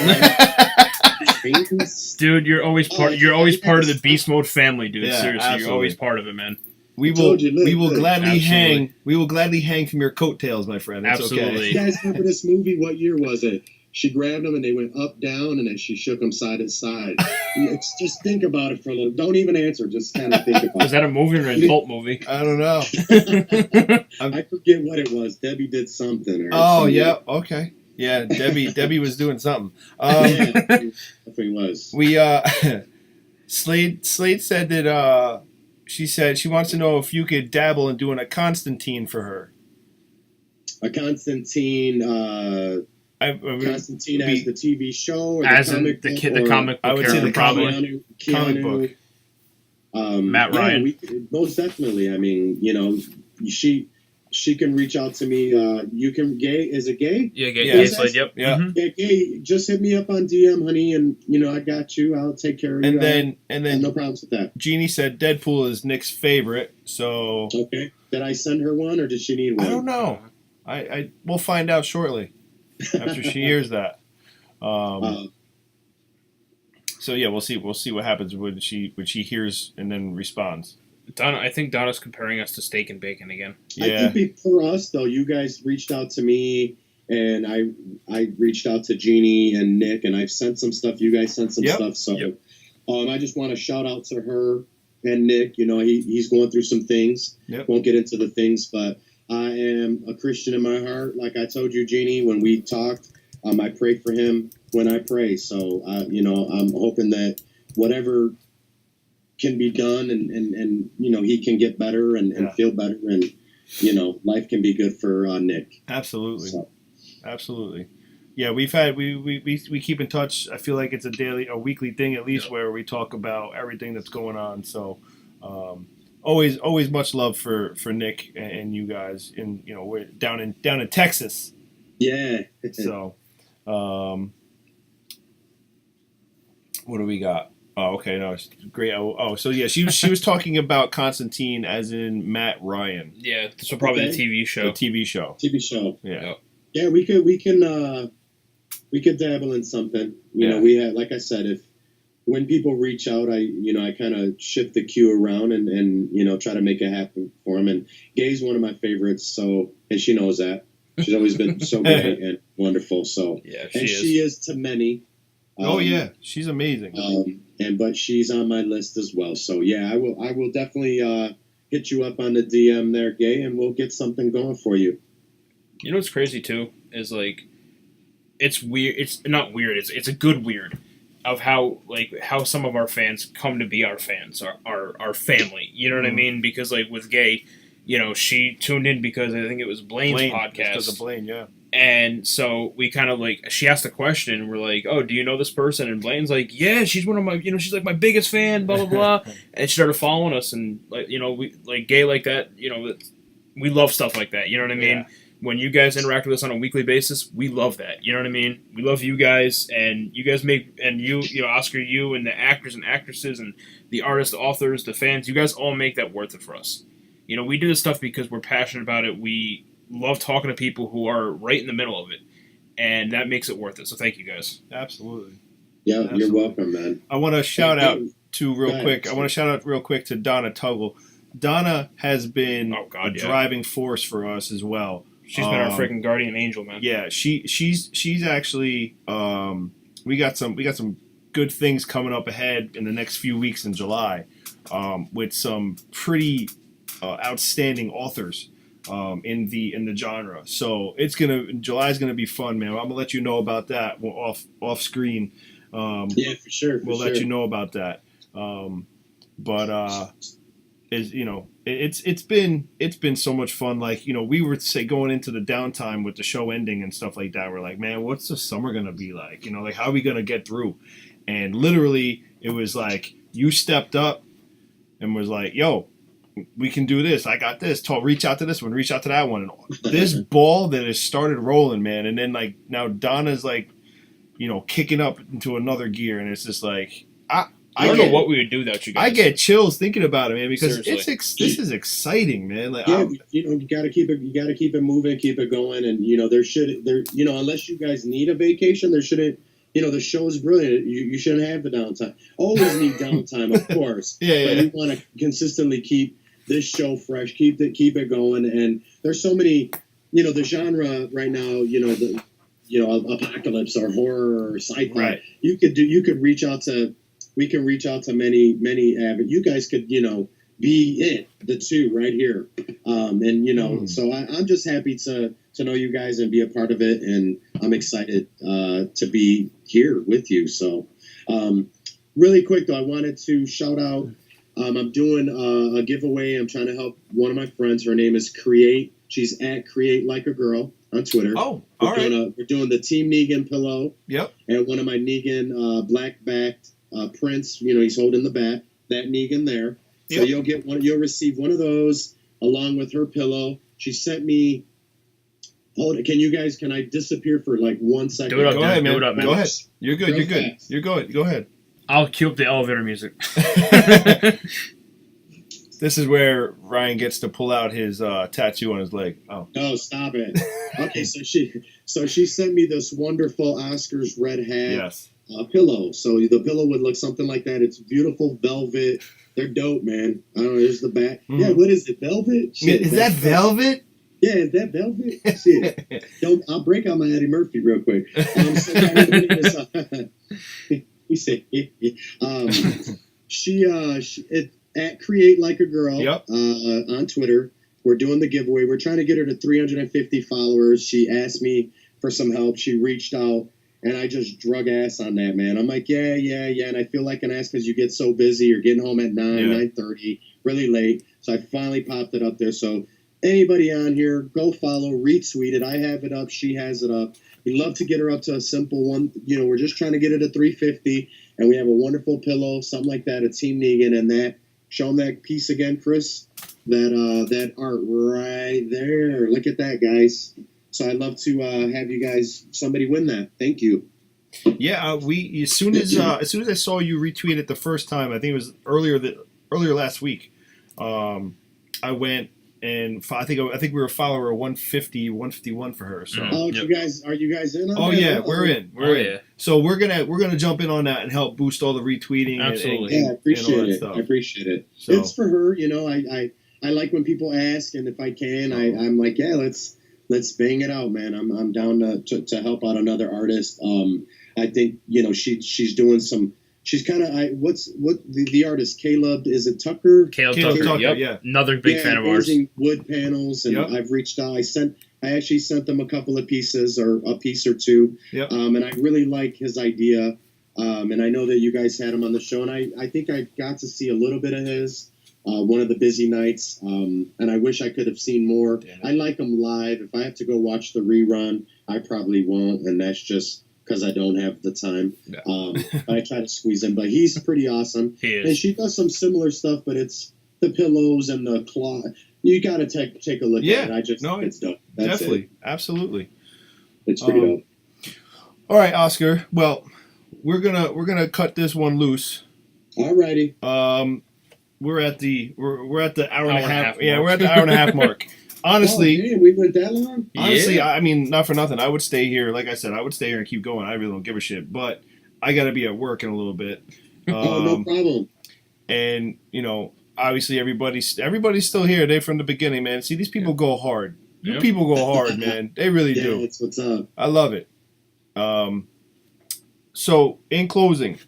Dude, you're always part. You're always part of the Beast Mode family, dude. Yeah, Seriously, absolutely. you're always part of it, man. We will gladly Absolutely. hang. We will gladly hang from your coattails, my friend. It's Absolutely. okay. You guys remember this movie? What year was it? She grabbed them and they went up, down, and then she shook them side to side. Just think about it for a little. Don't even answer. Just kind of think about it. Is that a movie or an adult movie? I don't know. I forget what it was. Debbie did something. Oh, yeah. Okay. Yeah, Debbie was doing something. Yeah, definitely was. We Slade said that she said she wants to know if you could dabble in doing a Constantine for her. A Constantine. Constantine as the TV show, or as the in comic the book, the comic book. I would say the probably. comic book. Matt Ryan. Most definitely. I mean, she can reach out to me. You can is it gay? Yeah, gay. Yeah. Slade, yep. Yeah. Mm-hmm. Yeah, gay. Just hit me up on DM, honey, and I got you. I'll take care of you. And then no problems with that. Jeannie said Deadpool is Nick's favorite. So Okay. Did I send her one, or does she need one? I don't know. We'll find out shortly after she hears that. So yeah, we'll see what happens when she hears and then responds. Donna, I think Donna's comparing us to steak and bacon again. Yeah. I think for us though, you guys reached out to me, and I reached out to Jeannie and Nick, and I've sent some stuff. You guys sent some stuff. So I just want to shout out to her and Nick. He's going through some things. Yep. Won't get into the things, but I am a Christian in my heart. Like I told you, Jeannie, when we talked, I pray for him when I pray. So, I'm hoping that whatever can be done and he can get better and feel better, and, life can be good for Nick. Absolutely. So. Absolutely. Yeah, we keep in touch. I feel like it's a weekly thing at least, where we talk about everything that's going on. So, always much love for Nick and you guys, and we're down in Texas. Yeah. So, what do we got? Oh, okay, no, it's great. Oh, so yeah, she was talking about Constantine as in Matt Ryan. Yeah, so probably the TV show. The TV show. TV show. Yeah. Yeah, we could dabble in something. We have, like I said, if when people reach out, I kind of shift the queue around and try to make it happen for them. And Gay's one of my favorites, so, and she knows that. She's always been so great and wonderful. So yeah, she is to many. Oh yeah, she's amazing. But she's on my list as well. So yeah, I will definitely hit you up on the DM there, Gay, and we'll get something going for you. You know what's crazy too is like, it's weird. It's not weird. It's a good weird of how some of our fans come to be our fans, our family. You know what I mean? Because like with Gay, she tuned in because I think it was Blaine's podcast. Because of Blaine, yeah. And so we kind of she asked a question, and we're like, oh, do you know this person? And Blaine's like, yeah, she's one of my, she's like my biggest fan, blah, blah, blah. And she started following us, and we Gay like that, we love stuff like that. You know what I mean? Yeah. when you guys interact with us on a weekly basis, we love that. You know what I mean? We love you guys, and you guys Oscar, you and the actors and actresses and the artists, the authors, the fans, you guys all make that worth it for us. You know, we do this stuff because we're passionate about it. We love talking to people who are right in the middle of it, and that makes it worth it. So thank you guys. Absolutely. Yeah, Absolutely. You're welcome, man. I want to shout out real quick to Donna Tuggle. Donna has been a driving force for us as well. She's been our freaking guardian angel, man. Yeah, she's actually we got some good things coming up ahead in the next few weeks in July, with some pretty outstanding authors in the genre. So July's gonna be fun, man. I'm gonna let you know about that off screen. Yeah, for sure. We'll let you know about that. It's been so much fun. Like, you know, we were going into the downtime with the show ending and stuff like that. We're like, man, what's the summer gonna be like? You know, like, how are we gonna get through? And literally, it was like you stepped up and was like, yo, we can do this. I got this. Reach out to this one. Reach out to that one. And this ball that has started rolling, man. And then, like, now Donna's like, you know, kicking up into another gear, and it's just like I don't know what we would do without you guys. I get chills thinking about it, man, because Seriously. this is exciting, man. Like, yeah, you gotta keep it moving, keep it going, and you know unless you guys need a vacation, there shouldn't. You know, the show is brilliant. You shouldn't have the downtime. Always need downtime, of course. But you want to consistently keep this show fresh, keep it going, and there's so many. You know, the genre right now. Apocalypse or horror or sci-fi. Right. We can reach out to many you guys could, you know, be the two right here. So I'm just happy to know you guys and be a part of it, and I'm excited to be here with you. So really quick though, I wanted to shout out, I'm doing a giveaway. I'm trying to help one of my friends. Her name is Create. She's at Create Like a Girl on Twitter. Oh, all right. We're doing the Team Negan pillow. Yep. And one of my Negan black-backed prints. You know, he's holding the bat. That Negan there. Yep. So you'll receive one of those along with her pillow. She sent me. Hold it. Can I disappear for like 1 second? Go ahead, man. Go ahead. You're good. You're good. You're good. Go ahead. I'll cue up the elevator music. This is where Ryan gets to pull out his tattoo on his leg. Oh. No, stop it. Okay, so she sent me this wonderful Oscars red hat pillow. So the pillow would look something like that. It's beautiful velvet. They're dope, man. I don't know. There's the back. Yeah, what is it? Velvet? Shit, is that velvet? Yeah, is that velvet? Shit. I'll break out my Eddie Murphy real quick. She at Create Like a Girl on Twitter. We're doing the giveaway. We're trying to get her to 350 followers. She asked me for some help. She reached out, and I just drug ass on that, man. I'm like, yeah. And I feel like an ass because you get so busy. You're getting home at 9:30, really late. So I finally popped it up there. So anybody on here, go follow, retweet it. I have it up. She has it up. We'd love to get her up to a simple one. You know, we're just trying to get it to 350, and we have a wonderful pillow, something like that, a Team Negan, and that. Show them that piece again, Chris. That art right there. Look at that, guys. So I'd love to have you guys, somebody win that. Thank you. Yeah, as soon as I saw you retweet it the first time, I think it was earlier last week. I went and I think we were a follower 150, 151 for her. So are you guys in on that? Oh yeah, we're in. Yeah. So we're gonna jump in on that and help boost all the retweeting. Absolutely. I appreciate it. So, it's for her, you know. I like when people ask, and if I can, I'm like, yeah, let's bang it out, man. I'm down to help out another artist. I think, you know, she's doing some. She's kind of the artist Caleb, is it Tucker? Caleb Tucker, yep. Yeah. Another big fan of ours. Wood panels, and I've reached out. I actually sent them a couple of pieces or a piece or two. Yep. And I really like his idea. And I know that you guys had him on the show, and I think I got to see a little bit of his one of the busy nights. And I wish I could have seen more. I like him live. If I have to go watch the rerun, I probably won't, and that's just because I don't have the time. I try to squeeze in, but he's pretty awesome. He is. And she does some similar stuff, but it's the pillows and the cloth. You got to take a look at it. It's dope. That's definitely, it. absolutely. It's pretty dope. All right, Oscar. Well, we're gonna cut this one loose. Alrighty. We're at the hour and a half. Yeah, mark. we're at the hour and a half mark. Honestly, Oh, damn, we went that long? honestly, Yeah. I mean, not for nothing. I would stay here. Like I said, I would stay here and keep going. I really don't give a shit. But I got to be at work in a little bit. Oh, no problem. And obviously, everybody's still here. They from the beginning, man. See, these people go hard. You Yep. people go hard, man. They really Yeah, do. that's what's up. I love it. So, in closing,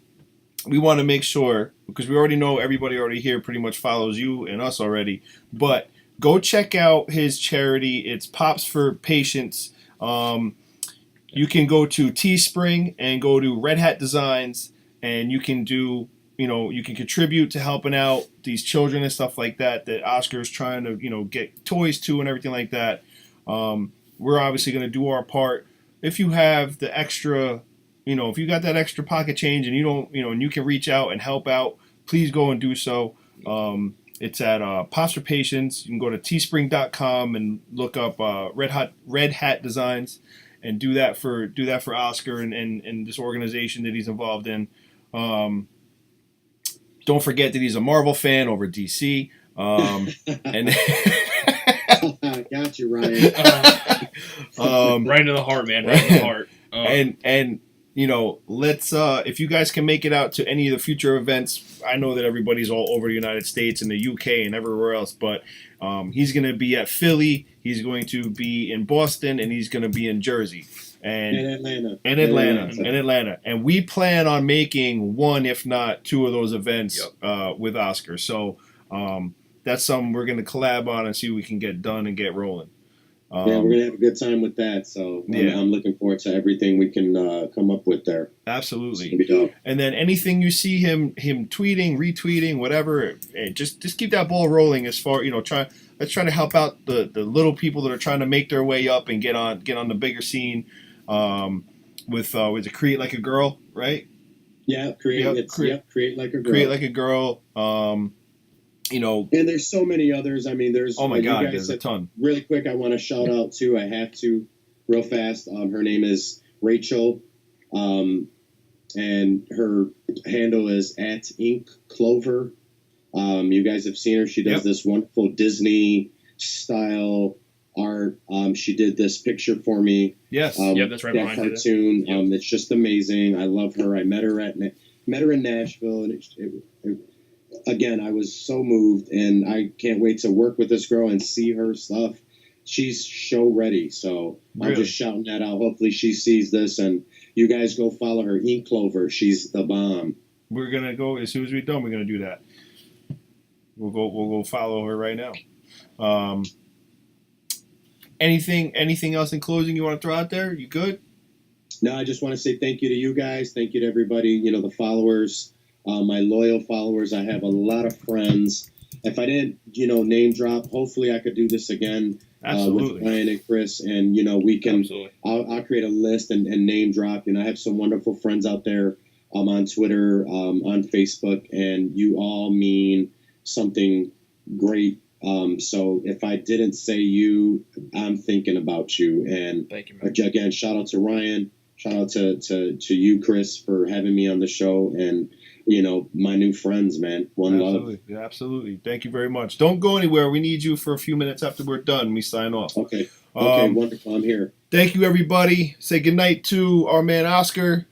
we want to make sure, because we already know everybody already here pretty much follows you and us already, but go check out his charity. It's Pops for Patients. You can go to Teespring and go to Red Hat Designs, and you can do, you can contribute to helping out these children and stuff like that Oscar's trying to, get toys to and everything like that. We're obviously going to do our part. If you have the extra, if you got that extra pocket change and you don't, and you can reach out and help out, please go and do so. It's at Pops for Patients. You can go to teespring.com and look up Red Hat Designs and do that for Oscar and this organization that he's involved in. Don't forget that he's a Marvel fan over DC. And Got you, Ryan. Right into the heart, man. Right in the heart. and let's if you guys can make it out to any of the future events. I know that everybody's all over the United States and the UK and everywhere else, but he's going to be at Philly, he's going to be in Boston, and he's going to be in Jersey and Atlanta. And we plan on making one, if not two, of those events with Oscar. So that's something we're going to collab on and see what we can get done and get rolling. Yeah, we're going to have a good time with that. So I'm looking forward to everything we can come up with there. Absolutely. It's gonna be dope. And then anything you see him tweeting, retweeting, whatever, just keep that ball rolling. As far let's try to help out the little people that are trying to make their way up and get on the bigger scene. With the Create Like a Girl, right? Yeah, create like a girl. Create Like a Girl. And there's so many others. I mean, there's oh my god, there's a ton. Really quick, I want to shout out to. I have to, real fast. Her name is Rachel, and her handle is @InkClover. You guys have seen her. She does this wonderful Disney style art. She did this picture for me. Yes, that's right. That cartoon. It's just amazing. I love her. I met her in Nashville, and again, I was so moved, and I can't wait to work with this girl and see her stuff. She's show ready, so I'm just shouting that out. Hopefully, she sees this, and you guys go follow her. Ink Clover, she's the bomb. We're gonna go as soon as we're done. We're gonna do that. We'll go follow her right now. Anything else in closing you want to throw out there? You good? No, I just want to say thank you to you guys. Thank you to everybody. The followers. My loyal followers. I have a lot of friends. If I didn't, name drop, hopefully I could do this again with Ryan and Chris, and we can. I'll create a list and name drop. I have some wonderful friends out there. On Twitter, on Facebook, and you all mean something great. So if I didn't say you, I'm thinking about you. And thank you, man. Again, shout out to Ryan. Shout out to you, Chris, for having me on the show, and my new friends, man. One love. Yeah, absolutely. Thank you very much. Don't go anywhere. We need you for a few minutes after we're done. We sign off. Okay. Okay, wonderful. I'm here. Thank you, everybody. Say goodnight to our man, Oscar.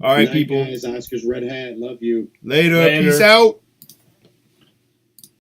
All right, Good night, people. Guys, Oscar's Red Hat. Love you. Later. Peace out.